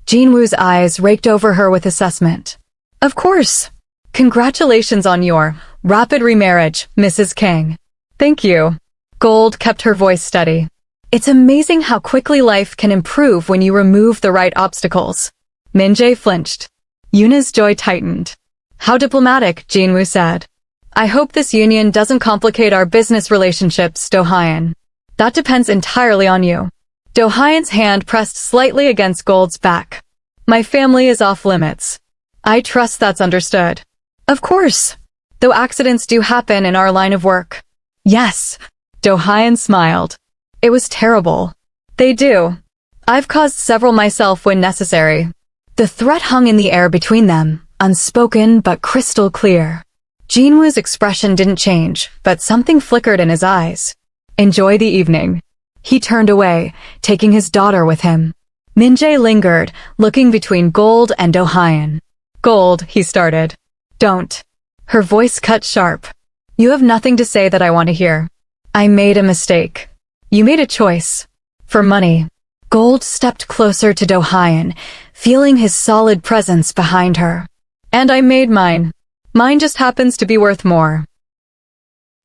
Jin-woo's eyes raked over her with assessment. Of course. Congratulations on your rapid remarriage, Mrs. Kang. Thank you. Gold kept her voice steady. It's amazing how quickly life can improve when you remove the right obstacles. Min-jae flinched. Yuna's jaw tightened. How diplomatic, Jin-woo said. I hope this union doesn't complicate our business relationships, Dohyun. That depends entirely on you. Dohyun's hand pressed slightly against Gold's back. My family is off limits. I trust that's understood. Of course. Though accidents do happen in our line of work. Yes. Dohyun smiled. It was terrible. They do. I've caused several myself when necessary. The threat hung in the air between them, unspoken but crystal clear. Jin-woo's expression didn't change, but something flickered in his eyes. Enjoy the evening. He turned away, taking his daughter with him. Min-jae lingered, looking between Gold and Dohyun. Gold, he started. Don't. Her voice cut sharp. You have nothing to say that I want to hear. I made a mistake. You made a choice. For money. Gold stepped closer to Dohyun, feeling his solid presence behind her. And I made mine. Mine just happens to be worth more.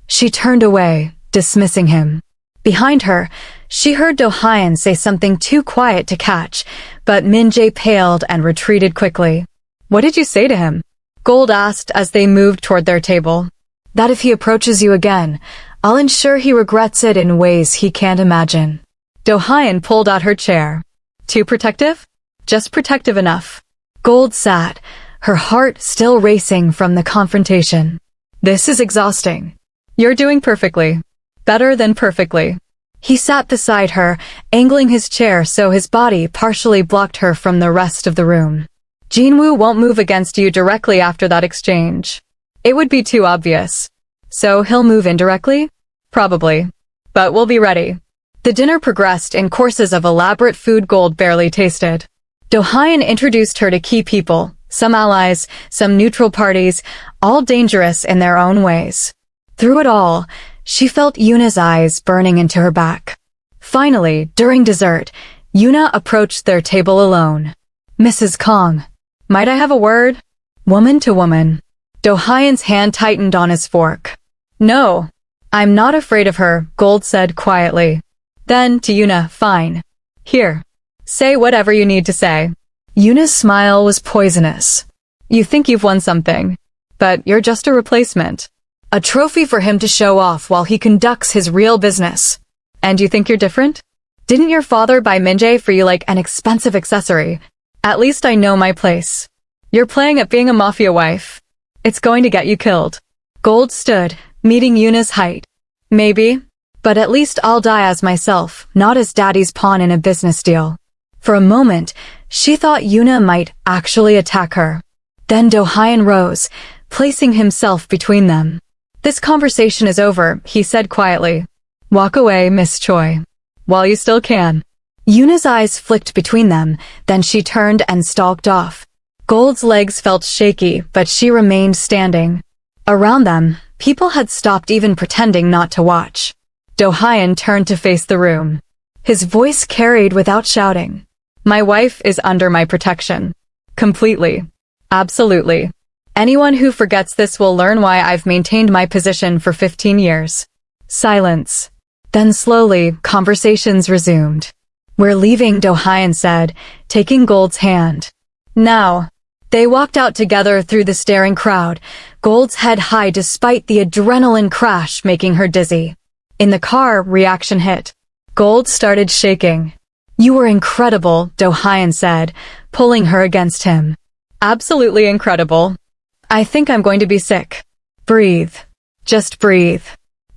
She turned away, dismissing him. Behind her, she heard Dohyun say something too quiet to catch, but Min-jae paled and retreated quickly. What did you say to him? Gold asked as they moved toward their table. That if he approaches you again, I'll ensure he regrets it in ways he can't imagine. Dohyun pulled out her chair. Too protective? Just protective enough. Gold sat, her heart still racing from the confrontation. This is exhausting. You're doing perfectly. Better than perfectly. He sat beside her, angling his chair so his body partially blocked her from the rest of the room. Jin-woo won't move against you directly after that exchange. It would be too obvious. So he'll move indirectly? Probably. But we'll be ready. The dinner progressed in courses of elaborate food Gold barely tasted. Dohyun introduced her to key people, some allies, some neutral parties, all dangerous in their own ways. Through it all, she felt Yuna's eyes burning into her back. Finally, during dessert, Yuna approached their table alone. Mrs. Kang. Might I have a word? Woman to woman. Dohyun's hand tightened on his fork. No. I'm not afraid of her, Gold said quietly. Then, to Yuna, fine. Here. Say whatever you need to say. Yuna's smile was poisonous. You think you've won something. But you're just a replacement. a trophy for him to show off while he conducts his real business. And you think you're different? Didn't your father buy Minjae for you like an expensive accessory? At least I know my place. You're playing at being a mafia wife. It's going to get you killed. Gold stood, meeting Yuna's height. Maybe, but at least I'll die as myself, not as daddy's pawn in a business deal. For a moment, she thought Yuna might actually attack her. Then Dohyun rose, placing himself between them. This conversation is over, he said quietly. Walk away, Miss Choi. While you still can. Yuna's eyes flicked between them, then she turned and stalked off. Gold's legs felt shaky, but she remained standing. Around them, people had stopped even pretending not to watch. Dohyun turned to face the room. His voice carried without shouting. My wife is under my protection. Completely. Absolutely. Anyone who forgets this will learn why I've maintained my position for 15 years. Silence. Then slowly, conversations resumed. We're leaving, Dohyun said, taking Gold's hand. Now. They walked out together through the staring crowd, Gold's head high despite the adrenaline crash making her dizzy. In the car, reaction hit. Gold started shaking. You were incredible, Dohyun said, pulling her against him. Absolutely incredible. I think I'm going to be sick. Breathe. Just breathe.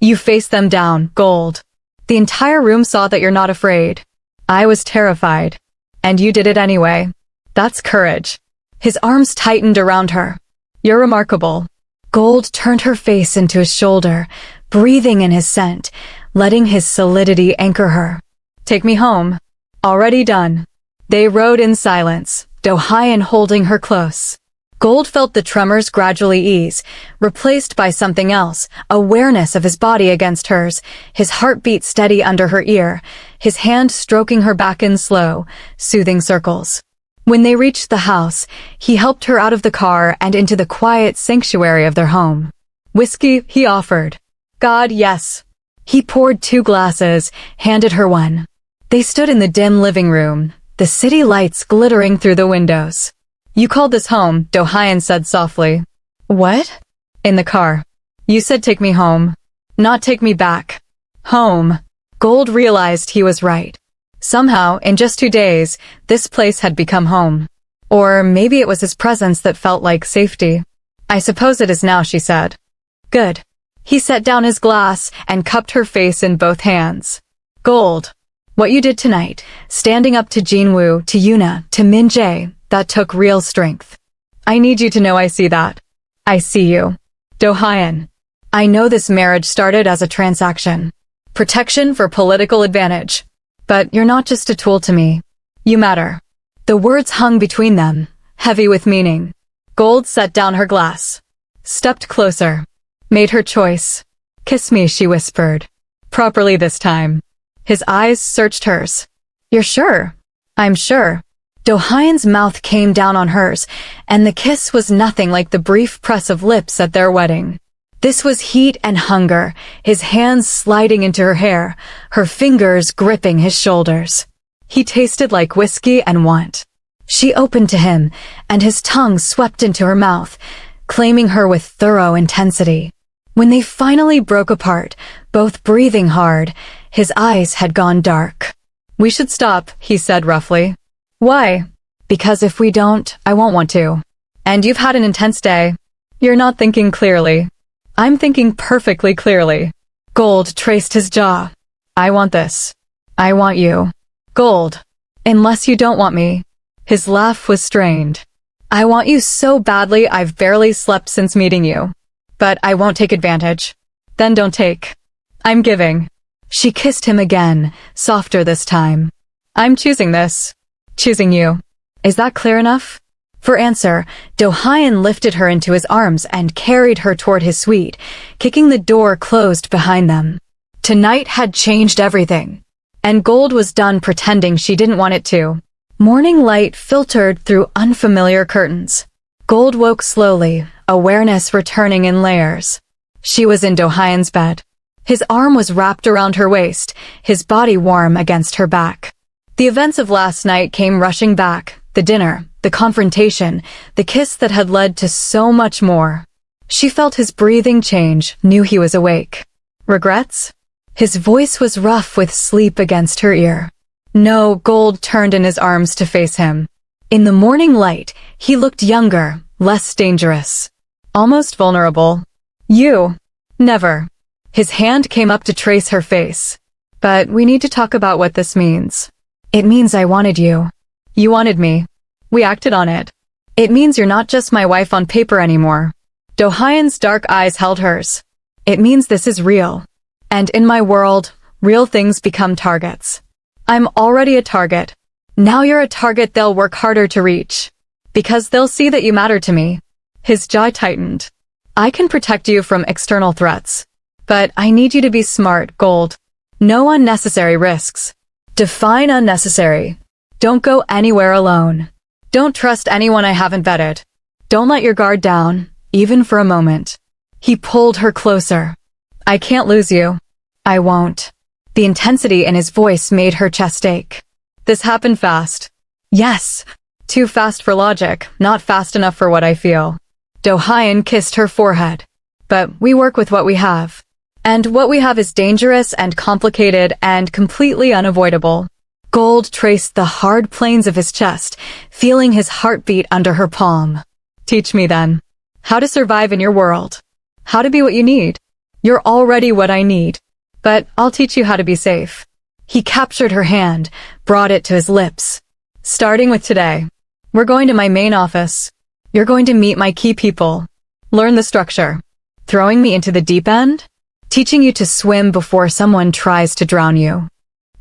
You faced them down, Gold. The entire room saw that you're not afraid. I was terrified. And you did it anyway. That's courage. His arms tightened around her. You're remarkable. Gold turned her face into his shoulder, breathing in his scent, letting his solidity anchor her. Take me home. Already done. They rode in silence, Dohyun holding her close. Gold felt the tremors gradually ease, replaced by something else, awareness of his body against hers, his heartbeat steady under her ear, his hand stroking her back in slow, soothing circles. When they reached the house, he helped her out of the car and into the quiet sanctuary of their home. Whiskey, he offered. God, yes. He poured 2 glasses, handed her one. They stood in the dim living room, the city lights glittering through the windows. You called this home, Dohyun said softly. What? In the car. You said take me home. Not take me back. Home. Gold realized he was right. Somehow, in just 2 days, this place had become home. Or maybe it was his presence that felt like safety. I suppose it is now, she said. Good. He set down his glass and cupped her face in both hands. Gold. What you did tonight, standing up to Jinwoo, to Yuna, to Minjae, that took real strength. I need you to know I see that. I see you. Dohyun. I know this marriage started as a transaction. Protection for political advantage. But you're not just a tool to me. You matter. The words hung between them, heavy with meaning. Gold set down her glass. Stepped closer. Made her choice. Kiss me, she whispered. Properly this time. His eyes searched hers. You're sure? I'm sure. Dohyun's mouth came down on hers, and the kiss was nothing like the brief press of lips at their wedding. This was heat and hunger, his hands sliding into her hair, her fingers gripping his shoulders. He tasted like whiskey and want. She opened to him, and his tongue swept into her mouth, claiming her with thorough intensity. When they finally broke apart, both breathing hard, his eyes had gone dark. We should stop, he said roughly. Why? Because if we don't, I won't want to. And you've had an intense day. You're not thinking clearly. I'm thinking perfectly clearly. Gold traced his jaw. I want this. I want you. Gold. Unless you don't want me. His laugh was strained. I want you so badly I've barely slept since meeting you. But I won't take advantage. Then don't take. I'm giving. She kissed him again, softer this time. I'm choosing this. Choosing you. Is that clear enough? For answer, Dohyun lifted her into his arms and carried her toward his suite, kicking the door closed behind them. Tonight had changed everything. And Gold was done pretending she didn't want it to. Morning light filtered through unfamiliar curtains. Gold woke slowly, awareness returning in layers. She was in Dohyun's bed. His arm was wrapped around her waist, his body warm against her back. The events of last night came rushing back, the dinner, the confrontation, the kiss that had led to so much more. She felt his breathing change, knew he was awake. Regrets? His voice was rough with sleep against her ear. No, Gold turned in his arms to face him. In the morning light, he looked younger, less dangerous. Almost vulnerable. You. Never. His hand came up to trace her face. But we need to talk about what this means. It means I wanted you. You wanted me. We acted on it. It means you're not just my wife on paper anymore. Dohyun's dark eyes held hers. It means this is real. And in my world, real things become targets. I'm already a target. Now you're a target they'll work harder to reach. Because they'll see that you matter to me. His jaw tightened. I can protect you from external threats. But I need you to be smart, Gold. No unnecessary risks. Define unnecessary. Don't go anywhere alone. Don't trust anyone I haven't vetted. Don't let your guard down, even for a moment. He pulled her closer. I can't lose you. I won't. The intensity in his voice made her chest ache. This happened fast. Yes. Too fast for logic, not fast enough for what I feel. Dohyun kissed her forehead. But we work with what we have. And what we have is dangerous and complicated and completely unavoidable. Gold traced the hard planes of his chest, feeling his heartbeat under her palm. Teach me then. How to survive in your world. How to be what you need. You're already what I need. But I'll teach you how to be safe. He captured her hand, brought it to his lips. Starting with today. We're going to my main office. You're going to meet my key people. Learn the structure. Throwing me into the deep end? Teaching you to swim before someone tries to drown you.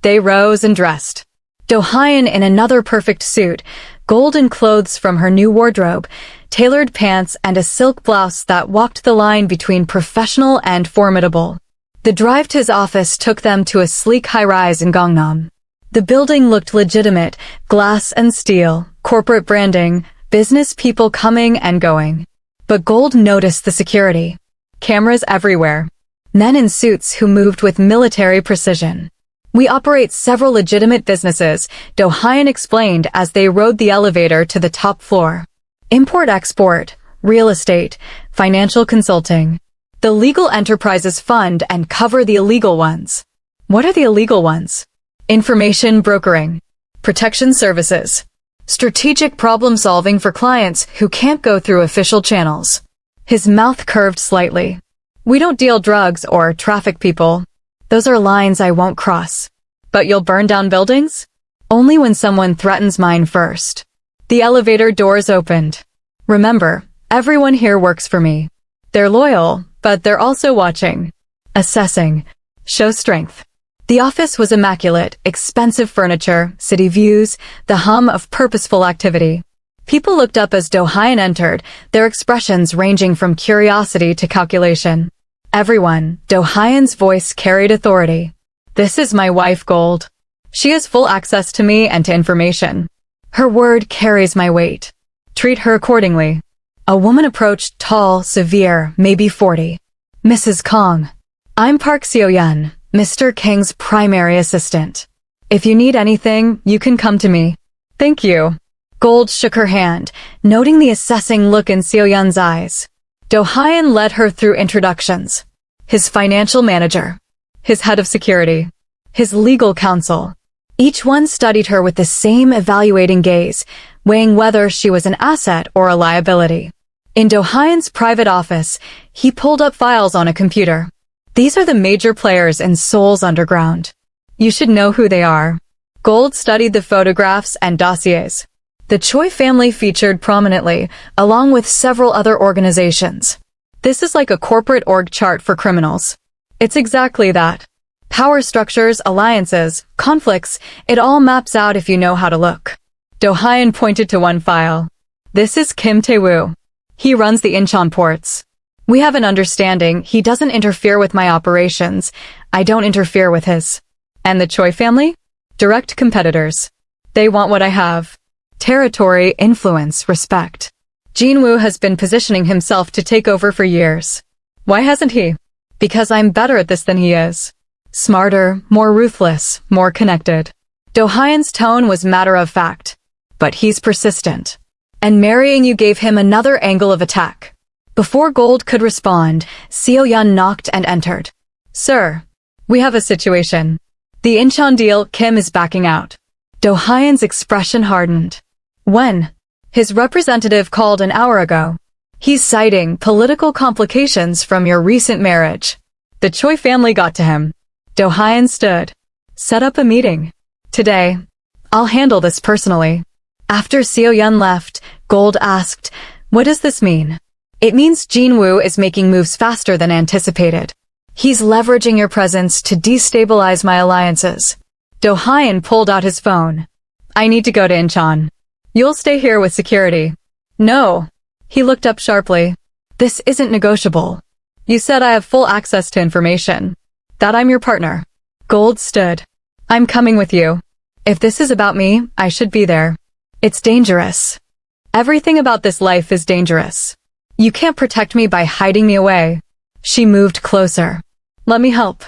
They rose and dressed. Dohyun in another perfect suit, golden clothes from her new wardrobe, tailored pants and a silk blouse that walked the line between professional and formidable. The drive to his office took them to a sleek high-rise in Gangnam. The building looked legitimate, glass and steel, corporate branding, business people coming and going. But Gold noticed the security. Cameras everywhere. Men in suits who moved with military precision. We operate several legitimate businesses, Dohyun explained as they rode the elevator to the top floor. Import-export, real estate, financial consulting. The legal enterprises fund and cover the illegal ones. What are the illegal ones? Information brokering. Protection services. Strategic problem-solving for clients who can't go through official channels. His mouth curved slightly. We don't deal drugs or traffic people. Those are lines I won't cross. But you'll burn down buildings? Only when someone threatens mine first. The elevator doors opened. Remember, everyone here works for me. They're loyal, but they're also watching. Assessing. Show strength. The office was immaculate, expensive furniture, city views, the hum of purposeful activity. People looked up as Dohyun entered, their expressions ranging from curiosity to calculation. Everyone, Dohyun's voice carried authority. This is my wife, Gold. She has full access to me and to information. Her word carries my weight. Treat her accordingly. A woman approached, tall, severe, maybe 40. Mrs. Kang. I'm Park Seo-yeon, Mr. Kang's primary assistant. If you need anything, you can come to me. Thank you. Gold shook her hand, noting the assessing look in Seo-yeon's eyes. Dohyun led her through introductions. His financial manager. His head of security. His legal counsel. Each one studied her with the same evaluating gaze, weighing whether she was an asset or a liability. In Dohyun's private office, he pulled up files on a computer. These are the major players in Seoul's underground. You should know who they are. Gold studied the photographs and dossiers. The Choi family featured prominently, along with several other organizations. This is like a corporate org chart for criminals. It's exactly that. Power structures, alliances, conflicts, it all maps out if you know how to look. Dohyun pointed to one file. This is Kim Tae-woo. He runs the Incheon ports. We have an understanding, he doesn't interfere with my operations, I don't interfere with his. And the Choi family? Direct competitors. They want what I have. Territory, influence, respect. Jin-woo has been positioning himself to take over for years. Why hasn't he? Because I'm better at this than he is. Smarter, more ruthless, more connected. Dohyun's tone was matter of fact. But he's persistent. And marrying you gave him another angle of attack. Before Gold could respond, Seo-yeon knocked and entered. Sir, we have a situation. The Incheon deal, Kim is backing out. Do-hyun's expression hardened. When? His representative called an hour ago. He's citing political complications from your recent marriage. The Choi family got to him. Do-hyun stood. Set up a meeting. Today. I'll handle this personally. After Seo-yeon left, Gold asked, what does this mean? It means Jin-woo is making moves faster than anticipated. He's leveraging your presence to destabilize my alliances. Do-hyun pulled out his phone. I need to go to Incheon. You'll stay here with security. No. He looked up sharply. This isn't negotiable. You said I have full access to information. That I'm your partner. Gold stood. I'm coming with you. If this is about me, I should be there. It's dangerous. Everything about this life is dangerous. You can't protect me by hiding me away. She moved closer. Let me help.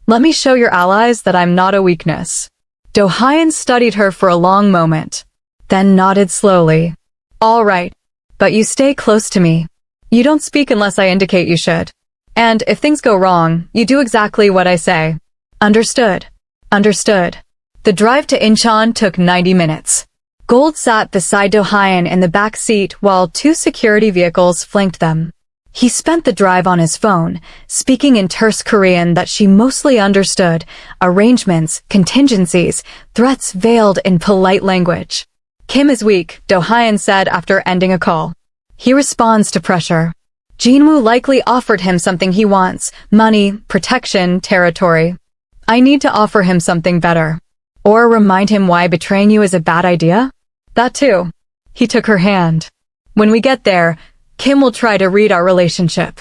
Let me show your allies that I'm not a weakness. Do-hyun studied her for a long moment, then nodded slowly. All right, but you stay close to me. You don't speak unless I indicate you should. And if things go wrong, you do exactly what I say. Understood. Understood. The drive to Incheon took 90 minutes. Gold sat beside Do-hyun in the back seat while 2 security vehicles flanked them. He spent the drive on his phone, speaking in terse Korean that she mostly understood, arrangements, contingencies, threats veiled in polite language. Kim is weak, Do-hyun said after ending a call. He responds to pressure. Jin-woo likely offered him something he wants, money, protection, territory. I need to offer him something better. Or remind him why betraying you is a bad idea? That too. He took her hand. When we get there, Kim will try to read our relationship.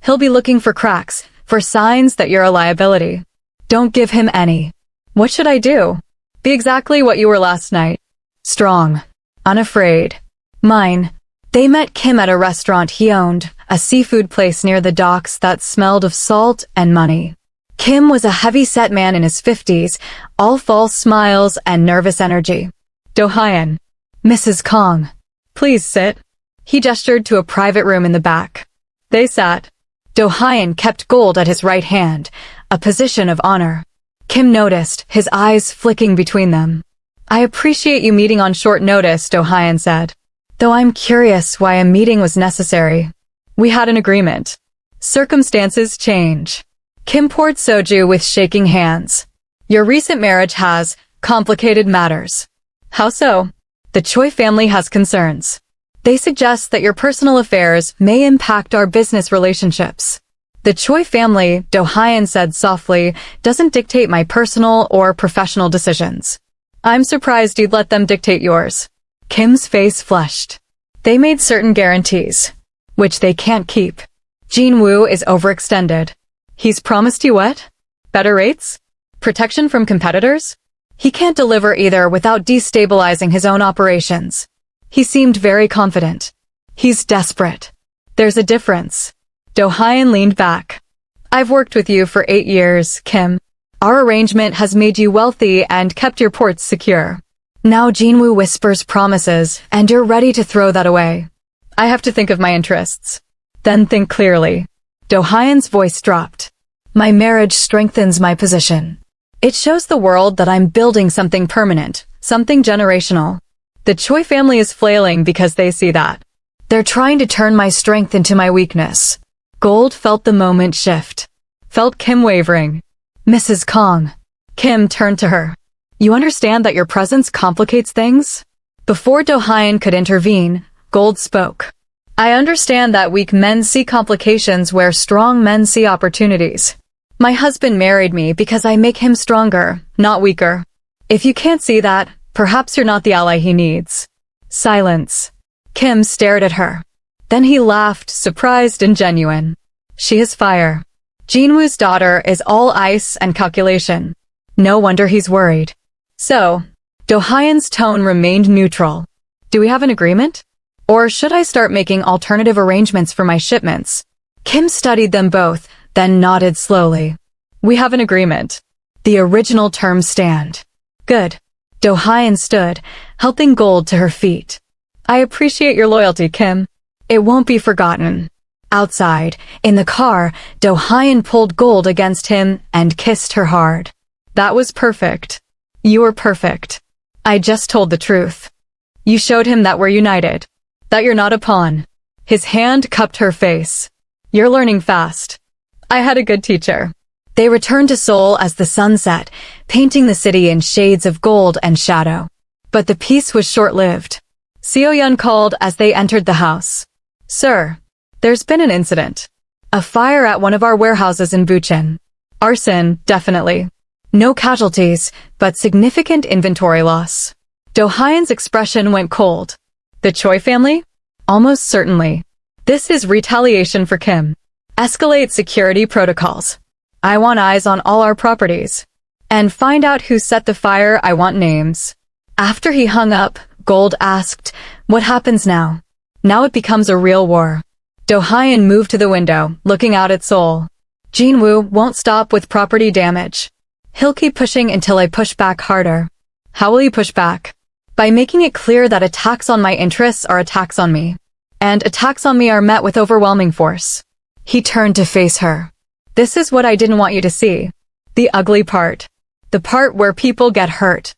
He'll be looking for cracks, for signs that you're a liability. Don't give him any. What should I do? Be exactly what you were last night. Strong. Unafraid. Mine. They met Kim at a restaurant he owned, a seafood place near the docks that smelled of salt and money. Kim was a heavy-set man in his 50s, all false smiles and nervous energy. Do-hyun. Mrs. Kang. Please sit. He gestured to a private room in the back. They sat. Do-hyun kept Gold at his right hand, a position of honor. Kim noticed, his eyes flicking between them. I appreciate you meeting on short notice, Do-hyun said. Though I'm curious why a meeting was necessary. We had an agreement. Circumstances change. Kim poured soju with shaking hands. Your recent marriage has complicated matters. How so? The Choi family has concerns. They suggest that your personal affairs may impact our business relationships. The Choi family, Do-hyun said softly, doesn't dictate my personal or professional decisions. I'm surprised you'd let them dictate yours. Kim's face flushed. They made certain guarantees, which they can't keep. Jin-woo is overextended. He's promised you what? Better rates? Protection from competitors? He can't deliver either without destabilizing his own operations. He seemed very confident. He's desperate. There's a difference. Do-hyun leaned back. I've worked with you for 8 years, Kim. Our arrangement has made you wealthy and kept your ports secure. Now Jin-woo whispers promises, and you're ready to throw that away. I have to think of my interests. Then think clearly. Do-hyun's voice dropped. My marriage strengthens my position. It shows the world that I'm building something permanent, something generational. The Choi family is flailing because they see that. They're trying to turn my strength into my weakness. Gold felt the moment shift. Felt Kim wavering. Mrs. Kang. Kim turned to her. You understand that your presence complicates things? Before Do-hyun could intervene, Gold spoke. I understand that weak men see complications where strong men see opportunities. My husband married me because I make him stronger, not weaker. If you can't see that, perhaps you're not the ally he needs. Silence. Kim stared at her. Then he laughed, surprised and genuine. She is fire. Jin-woo's daughter is all ice and calculation. No wonder he's worried. So, Do-hyun's tone remained neutral. Do we have an agreement? Or should I start making alternative arrangements for my shipments? Kim studied them both, then nodded slowly. We have an agreement. The original terms stand. Good. Do-hyun stood, helping Gold to her feet. I appreciate your loyalty, Kim. It won't be forgotten. Outside, in the car, Dohyun pulled Gold against him and kissed her hard. That was perfect. You were perfect. I just told the truth. You showed him that we're united. That you're not a pawn. His hand cupped her face. You're learning fast. I had a good teacher. They returned to Seoul as the sun set, painting the city in shades of gold and shadow. But the peace was short-lived. Seo-yeon called as they entered the house. Sir, there's been an incident. A fire at one of our warehouses in Bucheon. Arson, definitely. No casualties, but significant inventory loss. Dohyun's expression went cold. The Choi family? Almost certainly. This is retaliation for Kim. Escalate security protocols. I want eyes on all our properties. And find out who set the fire. I want names. After he hung up, Gold asked, what happens now? Now it becomes a real war. Dohyun moved to the window, looking out at Seoul. Jin-woo won't stop with property damage. He'll keep pushing until I push back harder. How will you push back? By making it clear that attacks on my interests are attacks on me. And attacks on me are met with overwhelming force. He turned to face her. This is what I didn't want you to see. The ugly part. The part where people get hurt.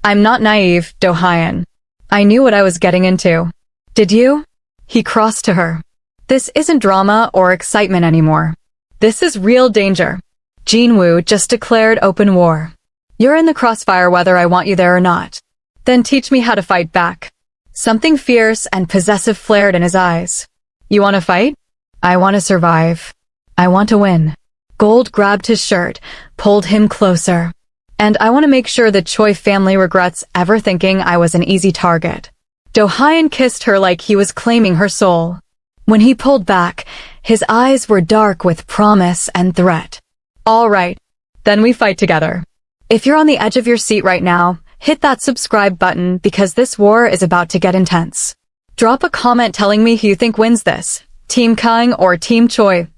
I'm not naive, Dohyun. I knew what I was getting into. Did you? He crossed to her. This isn't drama or excitement anymore. This is real danger. Jin-woo just declared open war. You're in the crossfire whether I want you there or not. Then teach me how to fight back. Something fierce and possessive flared in his eyes. You want to fight? I want to survive. I want to win. Gold grabbed his shirt, pulled him closer. And I want to make sure the Choi family regrets ever thinking I was an easy target. Dohyun kissed her like he was claiming her soul. When he pulled back, his eyes were dark with promise and threat. All right, then we fight together. If you're on the edge of your seat right now, hit that subscribe button because this war is about to get intense. Drop a comment telling me who you think wins this, Team Kang or Team Choi.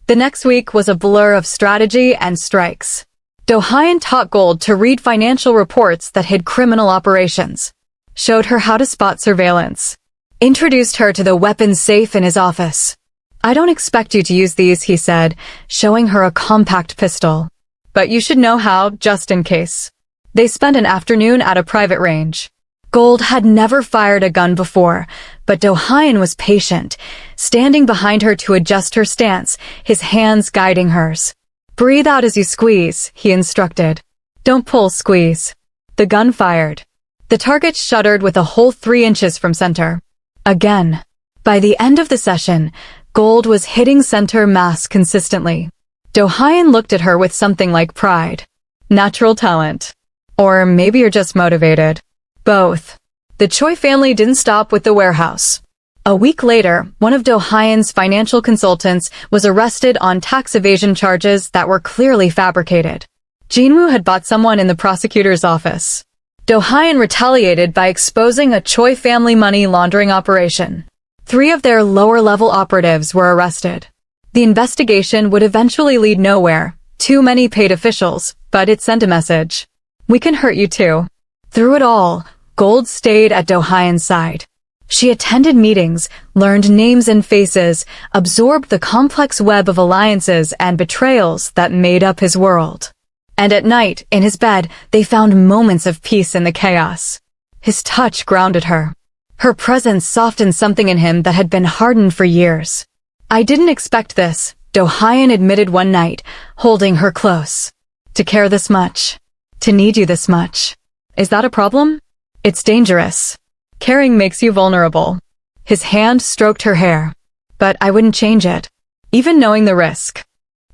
The next week was a blur of strategy and strikes. Dohyun taught Gold to read financial reports that hid criminal operations, showed her how to spot surveillance, introduced her to the weapons safe in his office. I don't expect you to use these, he said, showing her a compact pistol. But you should know how, just in case. They spent an afternoon at a private range. Gold had never fired a gun before, but Dohyun was patient, standing behind her to adjust her stance, his hands guiding hers. Breathe out as you squeeze, he instructed. Don't pull, squeeze. The gun fired. The target shuddered with a hole 3 inches from center. Again. By the end of the session, Gold was hitting center mass consistently. Dohyun looked at her with something like pride. Natural talent. Or maybe you're just motivated. Both. The Choi family didn't stop with the warehouse. A week later, one of Dohyun's financial consultants was arrested on tax evasion charges that were clearly fabricated. Jin-woo had bought someone in the prosecutor's office. Dohyun retaliated by exposing a Choi family money laundering operation. 3 of their lower-level operatives were arrested. The investigation would eventually lead nowhere. Too many paid officials, but it sent a message. We can hurt you too. Through it all, Gold stayed at Dohyun's side. She attended meetings, learned names and faces, absorbed the complex web of alliances and betrayals that made up his world. And at night, in his bed, they found moments of peace in the chaos. His touch grounded her. Her presence softened something in him that had been hardened for years. I didn't expect this, Dohyun admitted one night, holding her close. To care this much. To need you this much. Is that a problem? It's dangerous. Caring makes you vulnerable. His hand stroked her hair. But I wouldn't change it. Even knowing the risk.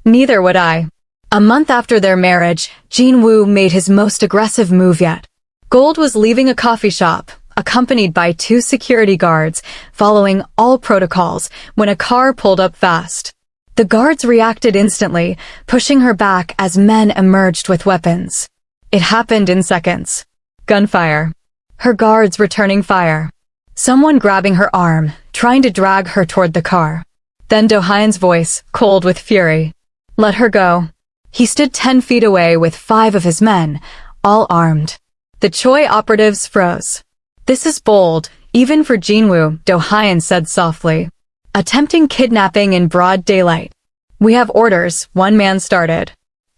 Neither would I. A month after their marriage, Jin-woo made his most aggressive move yet. Gold was leaving a coffee shop, accompanied by 2 security guards, following all protocols, when a car pulled up fast. The guards reacted instantly, pushing her back as men emerged with weapons. It happened in seconds. Gunfire. Her guards returning fire. Someone grabbing her arm, trying to drag her toward the car. Then Dohyun's voice, cold with fury. Let her go. He stood 10 feet away with 5 of his men, all armed. The Choi operatives froze. This is bold, even for Jin-woo, Dohyun said softly. Attempting kidnapping in broad daylight. We have orders, one man started.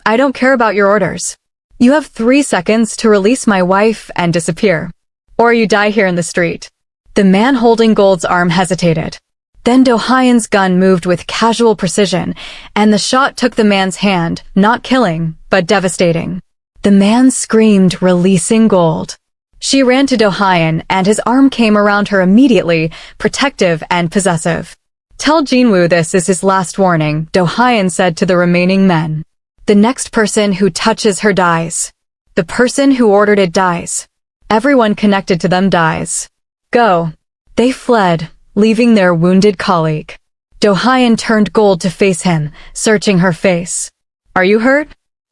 I don't care about your orders. You have 3 seconds to release my wife and disappear. Or you die here in the street. The man holding Gold's arm hesitated. Then Dohyun's gun moved with casual precision, and the shot took the man's hand, not killing, but devastating. The man screamed, releasing Gold. She ran to Dohyun, and his arm came around her immediately, protective and possessive. Tell Jinwoo this is his last warning, Dohyun said to the remaining men. The next person who touches her dies. The person who ordered it dies. Everyone connected to them dies. Go. They fled, leaving their wounded colleague. Dohyun turned Gold to face him, searching her face. Are you hurt?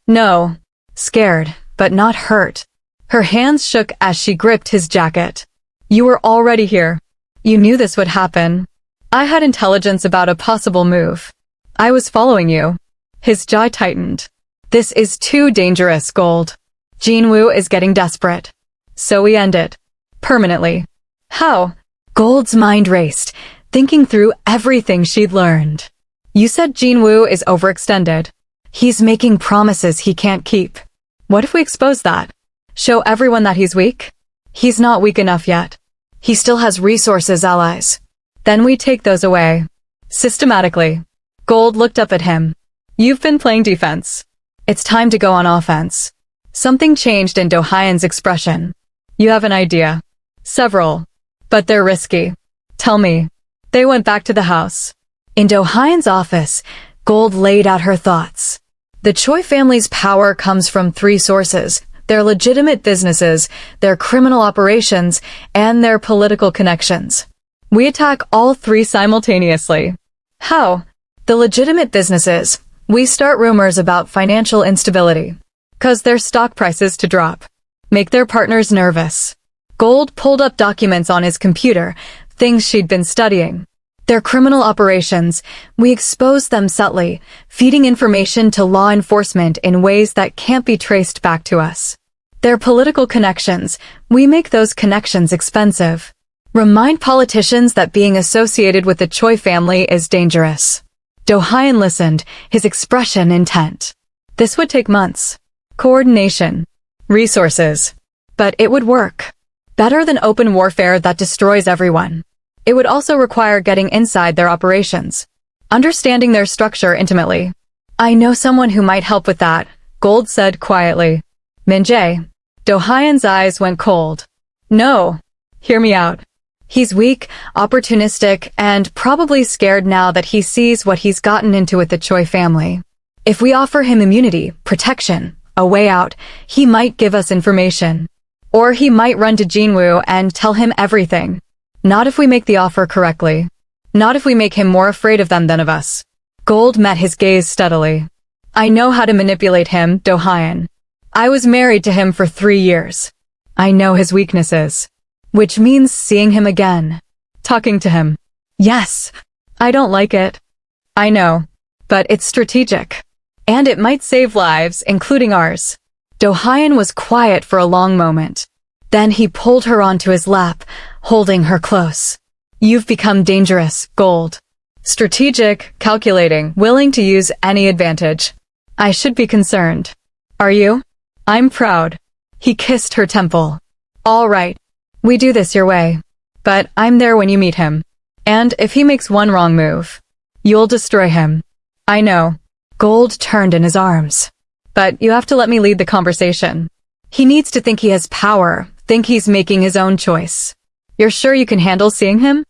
No. Scared, but not hurt. Her hands shook as she gripped his jacket. You were already here. You knew this would happen. I had intelligence about a possible move. I was following you. His jaw tightened. This is too dangerous, Gold. Jinwoo is getting desperate. So we end it. Permanently. How? Gold's mind raced, thinking through everything she'd learned. You said Jinwoo is overextended. He's making promises he can't keep. What if we expose that? Show everyone that he's weak? He's not weak enough yet. He still has resources, allies. Then we take those away. Systematically. Gold looked up at him. You've been playing defense. It's time to go on offense. Something changed in Dohyun's expression. You have an idea. Several. But they're risky. Tell me. They went back to the house. In Dohyun's office, Gold laid out her thoughts. The Choi family's power comes from 3 sources: their legitimate businesses, their criminal operations, and their political connections. We attack all 3 simultaneously. How? The legitimate businesses. We start rumors about financial instability. Cause their stock prices to drop. Make their partners nervous. Gold pulled up documents on his computer, things she'd been studying. Their criminal operations, we expose them subtly, feeding information to law enforcement in ways that can't be traced back to us. Their political connections, we make those connections expensive. Remind politicians that being associated with the Choi family is dangerous. Dohyun listened, his expression intent. This would take months. Coordination. Resources. But it would work. Better than open warfare that destroys everyone. It would also require getting inside their operations. Understanding their structure intimately. I know someone who might help with that, Gold said quietly. Min-jae. Dohyun's eyes went cold. No. Hear me out. He's weak, opportunistic, and probably scared now that he sees what he's gotten into with the Choi family. If we offer him immunity, protection, a way out, he might give us information. Or he might run to Jinwoo and tell him everything. Not if we make the offer correctly. Not if we make him more afraid of them than of us. Gold met his gaze steadily. I know how to manipulate him, Dohyun. I was married to him for 3 years. I know his weaknesses. Which means seeing him again. Talking to him. Yes. I don't like it. I know. But it's strategic. And it might save lives, including ours. Dohyun was quiet for a long moment. Then he pulled her onto his lap, holding her close. You've become dangerous, Gold. Strategic, calculating, willing to use any advantage. I should be concerned. Are you? I'm proud. He kissed her temple. All right. We do this your way. But I'm there when you meet him. And if he makes one wrong move, you'll destroy him. I know. Gold turned in his arms. But you have to let me lead the conversation. He needs to think he has power, think he's making his own choice. You're sure you can handle seeing him?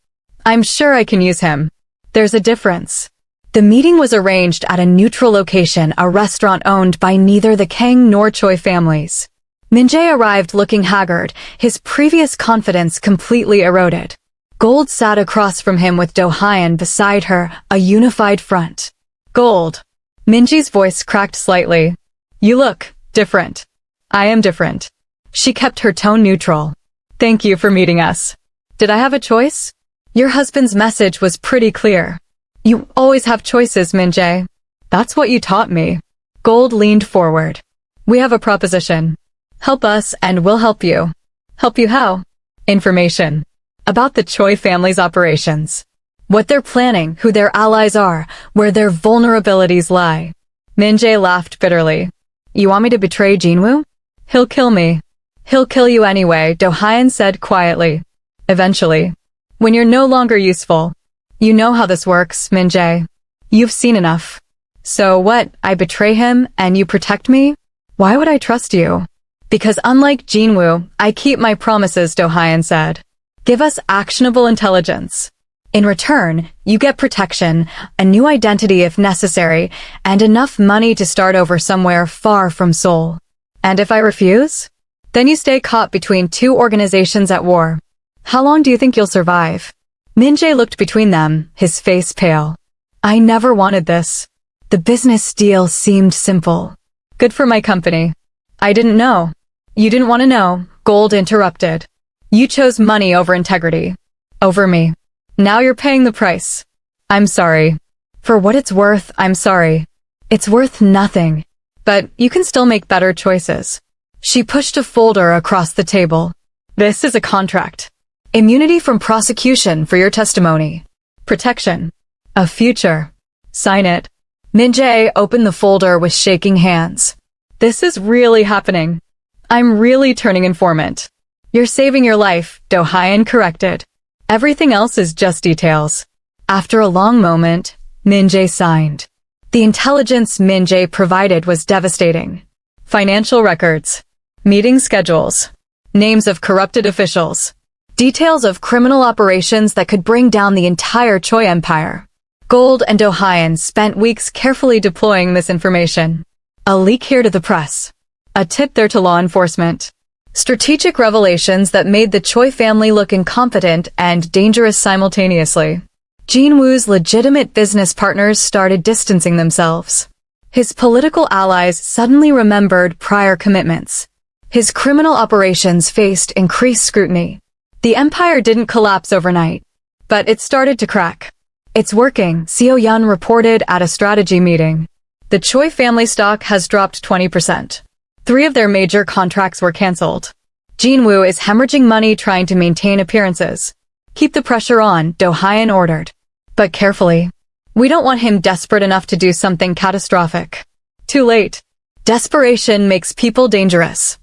I'm sure I can use him. There's a difference. The meeting was arranged at a neutral location, a restaurant owned by neither the Kang nor Choi families. Min-jae arrived looking haggard, his previous confidence completely eroded. Gold sat across from him with Dohyun beside her, a unified front. Gold. Min-jae's voice cracked slightly. You look different. I am different. She kept her tone neutral. Thank you for meeting us. Did I have a choice? Your husband's message was pretty clear. You always have choices, Min-jae. That's what you taught me. Gold leaned forward. We have a proposition. Help us and we'll help you. Help you how? Information. About the Choi family's operations. what they're planning, who their allies are, where their vulnerabilities lie. Min-jae laughed bitterly. You want me to betray Jinwoo? He'll kill me. He'll kill you anyway, Do-hyun said quietly. Eventually. When you're no longer useful. You know how this works, Min-jae. You've seen enough. So what, I betray him and you protect me? Why would I trust you? Because unlike Jinwoo, I keep my promises, Do-hyun said. Give us actionable intelligence. In return, you get protection, a new identity if necessary, and enough money to start over somewhere far from Seoul. And if I refuse? Then you stay caught between two organizations at war. How long do you think you'll survive? Min-jae looked between them, his face pale. I never wanted this. The business deal seemed simple. Good for my company. I didn't know. You didn't want to know, Gold interrupted. You chose money over integrity. Over me. Now you're paying the price. I'm sorry. For what it's worth, I'm sorry. It's worth nothing. But you can still make better choices. She pushed a folder across the table. This is a contract. Immunity from prosecution for your testimony. Protection. A future. Sign it. Min-jae opened the folder with shaking hands. This is really happening. I'm really turning informant. You're saving your life, Do-hyun corrected. Everything else is just details. After a long moment, Min-jae signed. The intelligence Min-jae provided was devastating. Financial records. Meeting schedules. Names of corrupted officials. Details of criminal operations that could bring down the entire Choi Empire. Gold and Do-hyun spent weeks carefully deploying this information. A leak here to the press. A tip there to law enforcement. Strategic revelations that made the Choi family look incompetent and dangerous simultaneously. Jinwoo's legitimate business partners started distancing themselves. His political allies suddenly remembered prior commitments. His criminal operations faced increased scrutiny. The empire didn't collapse overnight, but it started to crack. It's working, Seo-yeon reported at a strategy meeting. The Choi family stock has dropped 20%. 3 of their major contracts were cancelled. Jinwoo is hemorrhaging money trying to maintain appearances. Keep the pressure on, Do-hyun ordered. But carefully. We don't want him desperate enough to do something catastrophic. Too late. Desperation makes people dangerous.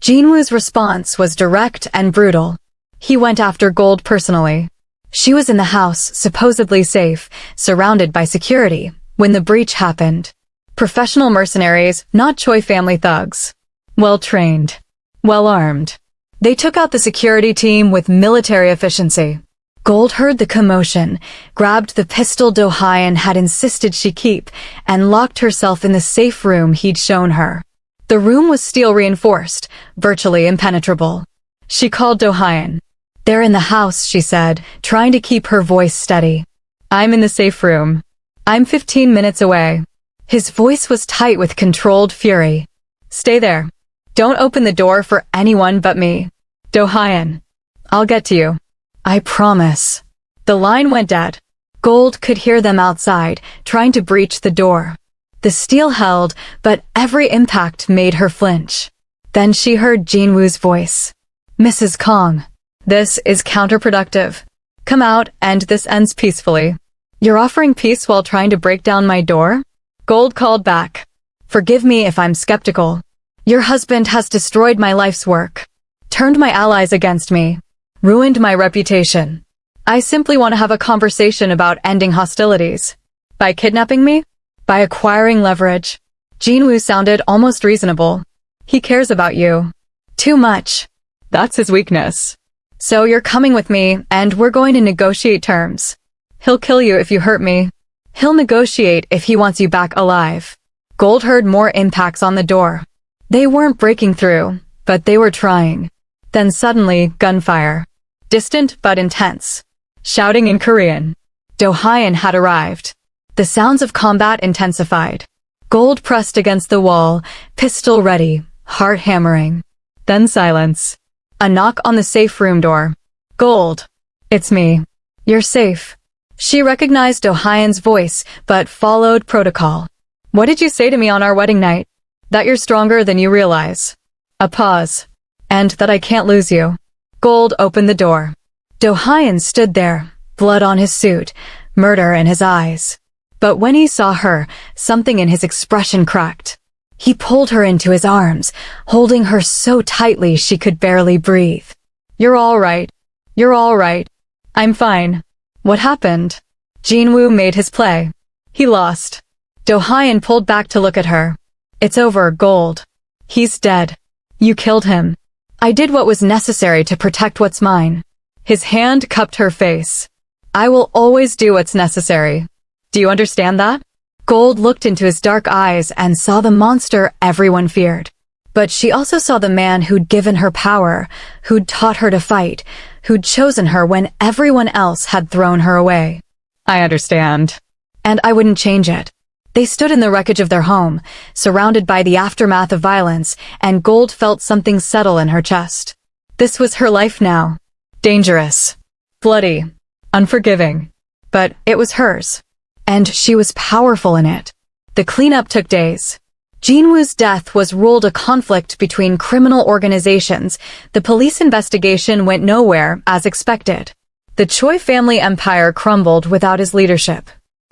Jinwoo's response was direct and brutal. He went after Gold personally. She was in the house, supposedly safe, surrounded by security, when the breach happened. Professional mercenaries, not Choi family thugs. Well-trained. Well-armed. They took out the security team with military efficiency. Gold heard the commotion, grabbed the pistol Do-hyun had insisted she keep, and locked herself in the safe room he'd shown her. The room was steel-reinforced, virtually impenetrable. She called Do-hyun. They're in the house, she said, trying to keep her voice steady. I'm in the safe room. I'm 15 minutes away. His voice was tight with controlled fury. Stay there. Don't open the door for anyone but me. Do-hyun. I'll get to you. I promise. The line went dead. Gold could hear them outside, trying to breach the door. The steel held, but every impact made her flinch. Then she heard Jinwoo's voice. Mrs. Kang. This is counterproductive. Come out, and this ends peacefully. You're offering peace while trying to break down my door? Gold called back. Forgive me if I'm skeptical. Your husband has destroyed my life's work. Turned my allies against me. Ruined my reputation. I simply want to have a conversation about ending hostilities. By kidnapping me? By acquiring leverage. Jinwoo sounded almost reasonable. He cares about you. Too much. That's his weakness. So you're coming with me, and we're going to negotiate terms. He'll kill you if you hurt me. He'll negotiate if he wants you back alive. Gold heard more impacts on the door. They weren't breaking through, but they were trying. Then suddenly, gunfire. Distant but intense. Shouting in Korean. Do-hyun had arrived. The sounds of combat intensified. Gold pressed against the wall, pistol ready, heart hammering. Then silence. A knock on the safe room door. Gold. It's me. You're safe. She recognized Do-hyun's voice, but followed protocol. What did you say to me on our wedding night? That you're stronger than you realize. A pause. And that I can't lose you. Gold opened the door. Do-hyun stood there, blood on his suit, murder in his eyes. But when he saw her, something in his expression cracked. He pulled her into his arms, holding her so tightly she could barely breathe. "You're all right. You're all right. I'm fine." "What happened?" Jinwoo made his play. "He lost." Dohyun pulled back to look at her. "It's over, Gold. He's dead. You killed him." "I did what was necessary to protect what's mine." His hand cupped her face. "I will always do what's necessary. Do you understand that?" Gold looked into his dark eyes and saw the monster everyone feared. But she also saw the man who'd given her power, who'd taught her to fight, who'd chosen her when everyone else had thrown her away. "I understand. And I wouldn't change it." They stood in the wreckage of their home, surrounded by the aftermath of violence, and Gold felt something settle in her chest. This was her life now. Dangerous. Bloody. Unforgiving. But it was hers. And she was powerful in it. The cleanup took days. Jinwoo's death was ruled a conflict between criminal organizations. The police investigation went nowhere, as expected. The Choi family empire crumbled without his leadership.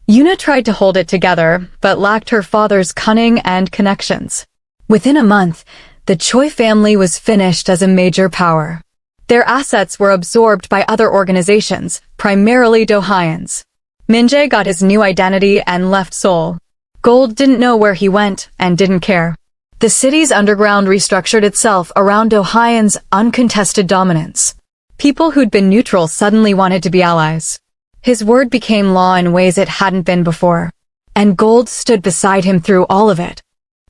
Yuna tried to hold it together, but lacked her father's cunning and connections. Within a month, the Choi family was finished as a major power. Their assets were absorbed by other organizations, primarily Dohyun's. Min-jae got his new identity and left Seoul. Gold didn't know where he went and didn't care. The city's underground restructured itself around Dohyun's uncontested dominance. People who'd been neutral suddenly wanted to be allies. His word became law in ways it hadn't been before. And Gold stood beside him through all of it.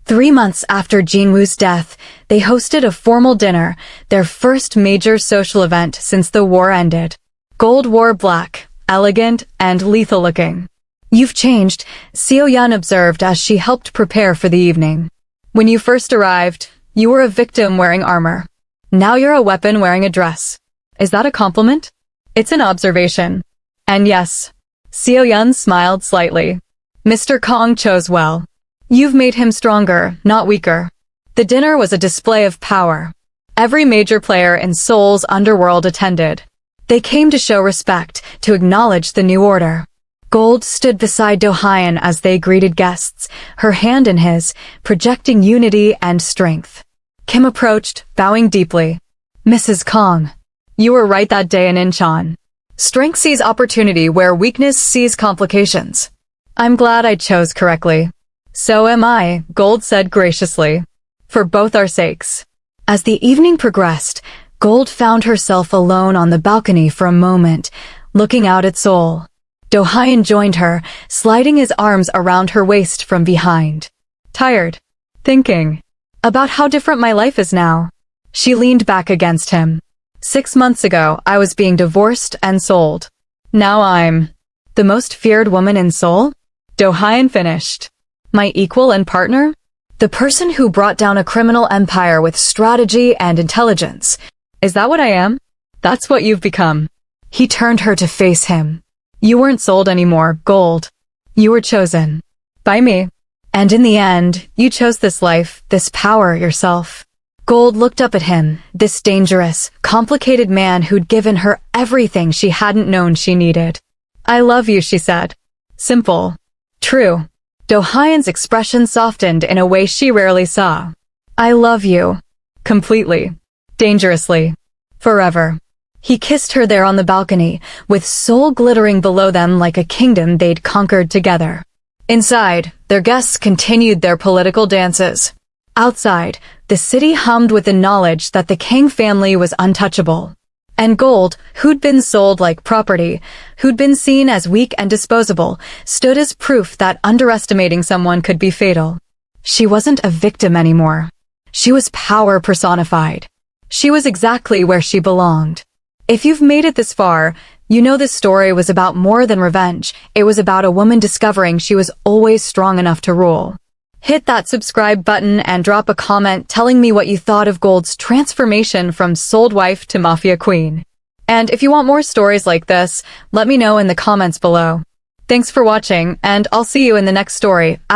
3 months after Jinwoo's death, they hosted a formal dinner, their first major social event since the war ended. Gold wore black, elegant and lethal-looking. "You've changed," Seo-yeon observed as she helped prepare for the evening. "When you first arrived, you were a victim wearing armor. Now you're a weapon wearing a dress. Is that a compliment?" "It's an observation." "And yes." Seo-yeon smiled slightly. "Mr. Kang chose well. You've made him stronger, not weaker." The dinner was a display of power. Every major player in Seoul's Underworld attended. They came to show respect, to acknowledge the new order. Gold stood beside Dohyun as they greeted guests, her hand in his, projecting unity and strength. Kim approached, bowing deeply. "Mrs. Kang, you were right that day in Incheon. Strength sees opportunity where weakness sees complications. I'm glad I chose correctly." "So am I," Gold said graciously. "For both our sakes." As the evening progressed, Gold found herself alone on the balcony for a moment, looking out at Seoul. Dohyun joined her, sliding his arms around her waist from behind. "Tired? Thinking about how different my life is now." She leaned back against him. 6 months ago, I was being divorced and sold. Now I'm the most feared woman in Seoul? Dohyun finished. My equal and partner? The person who brought down a criminal empire with strategy and intelligence. Is that what I am? That's what you've become. He turned her to face him. You weren't sold anymore, Gold. You were chosen. By me. And in the end, you chose this life, this power yourself. Gold looked up at him, this dangerous, complicated man who'd given her everything she hadn't known she needed. I love you, she said. Simple. True. Dohyun's expression softened in a way she rarely saw. I love you. Completely. Dangerously. Forever. He kissed her there on the balcony, with Seoul glittering below them like a kingdom they'd conquered together. Inside, their guests continued their political dances. Outside, the city hummed with the knowledge that the Kang family was untouchable. And Gold, who'd been sold like property, who'd been seen as weak and disposable, stood as proof that underestimating someone could be fatal. She wasn't a victim anymore. She was power personified. She was exactly where she belonged. If you've made it this far, you know this story was about more than revenge. It was about a woman discovering she was always strong enough to rule. Hit that subscribe button and drop a comment telling me what you thought of Gold's transformation from sold wife to Mafia queen. And if you want more stories like this, let me know in the comments below. Thanks for watching, and I'll see you in the next story, ***.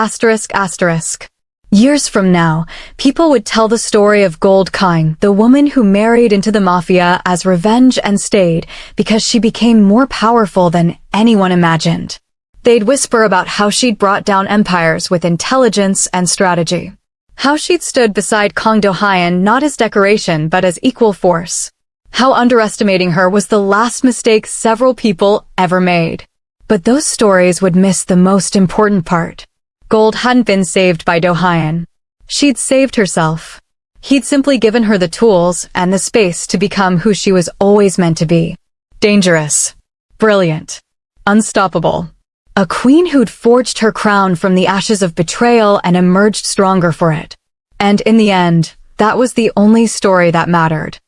Years from now, people would tell the story of Gold Kang, the woman who married into the mafia as revenge and stayed because she became more powerful than anyone imagined. They'd whisper about how she'd brought down empires with intelligence and strategy. How she'd stood beside Kang Dohyun not as decoration but as equal force. How underestimating her was the last mistake several people ever made. But those stories would miss the most important part. Gold hadn't been saved by Dohyun. She'd saved herself. He'd simply given her the tools and the space to become who she was always meant to be. Dangerous. Brilliant. Unstoppable. A queen who'd forged her crown from the ashes of betrayal and emerged stronger for it. And in the end, that was the only story that mattered.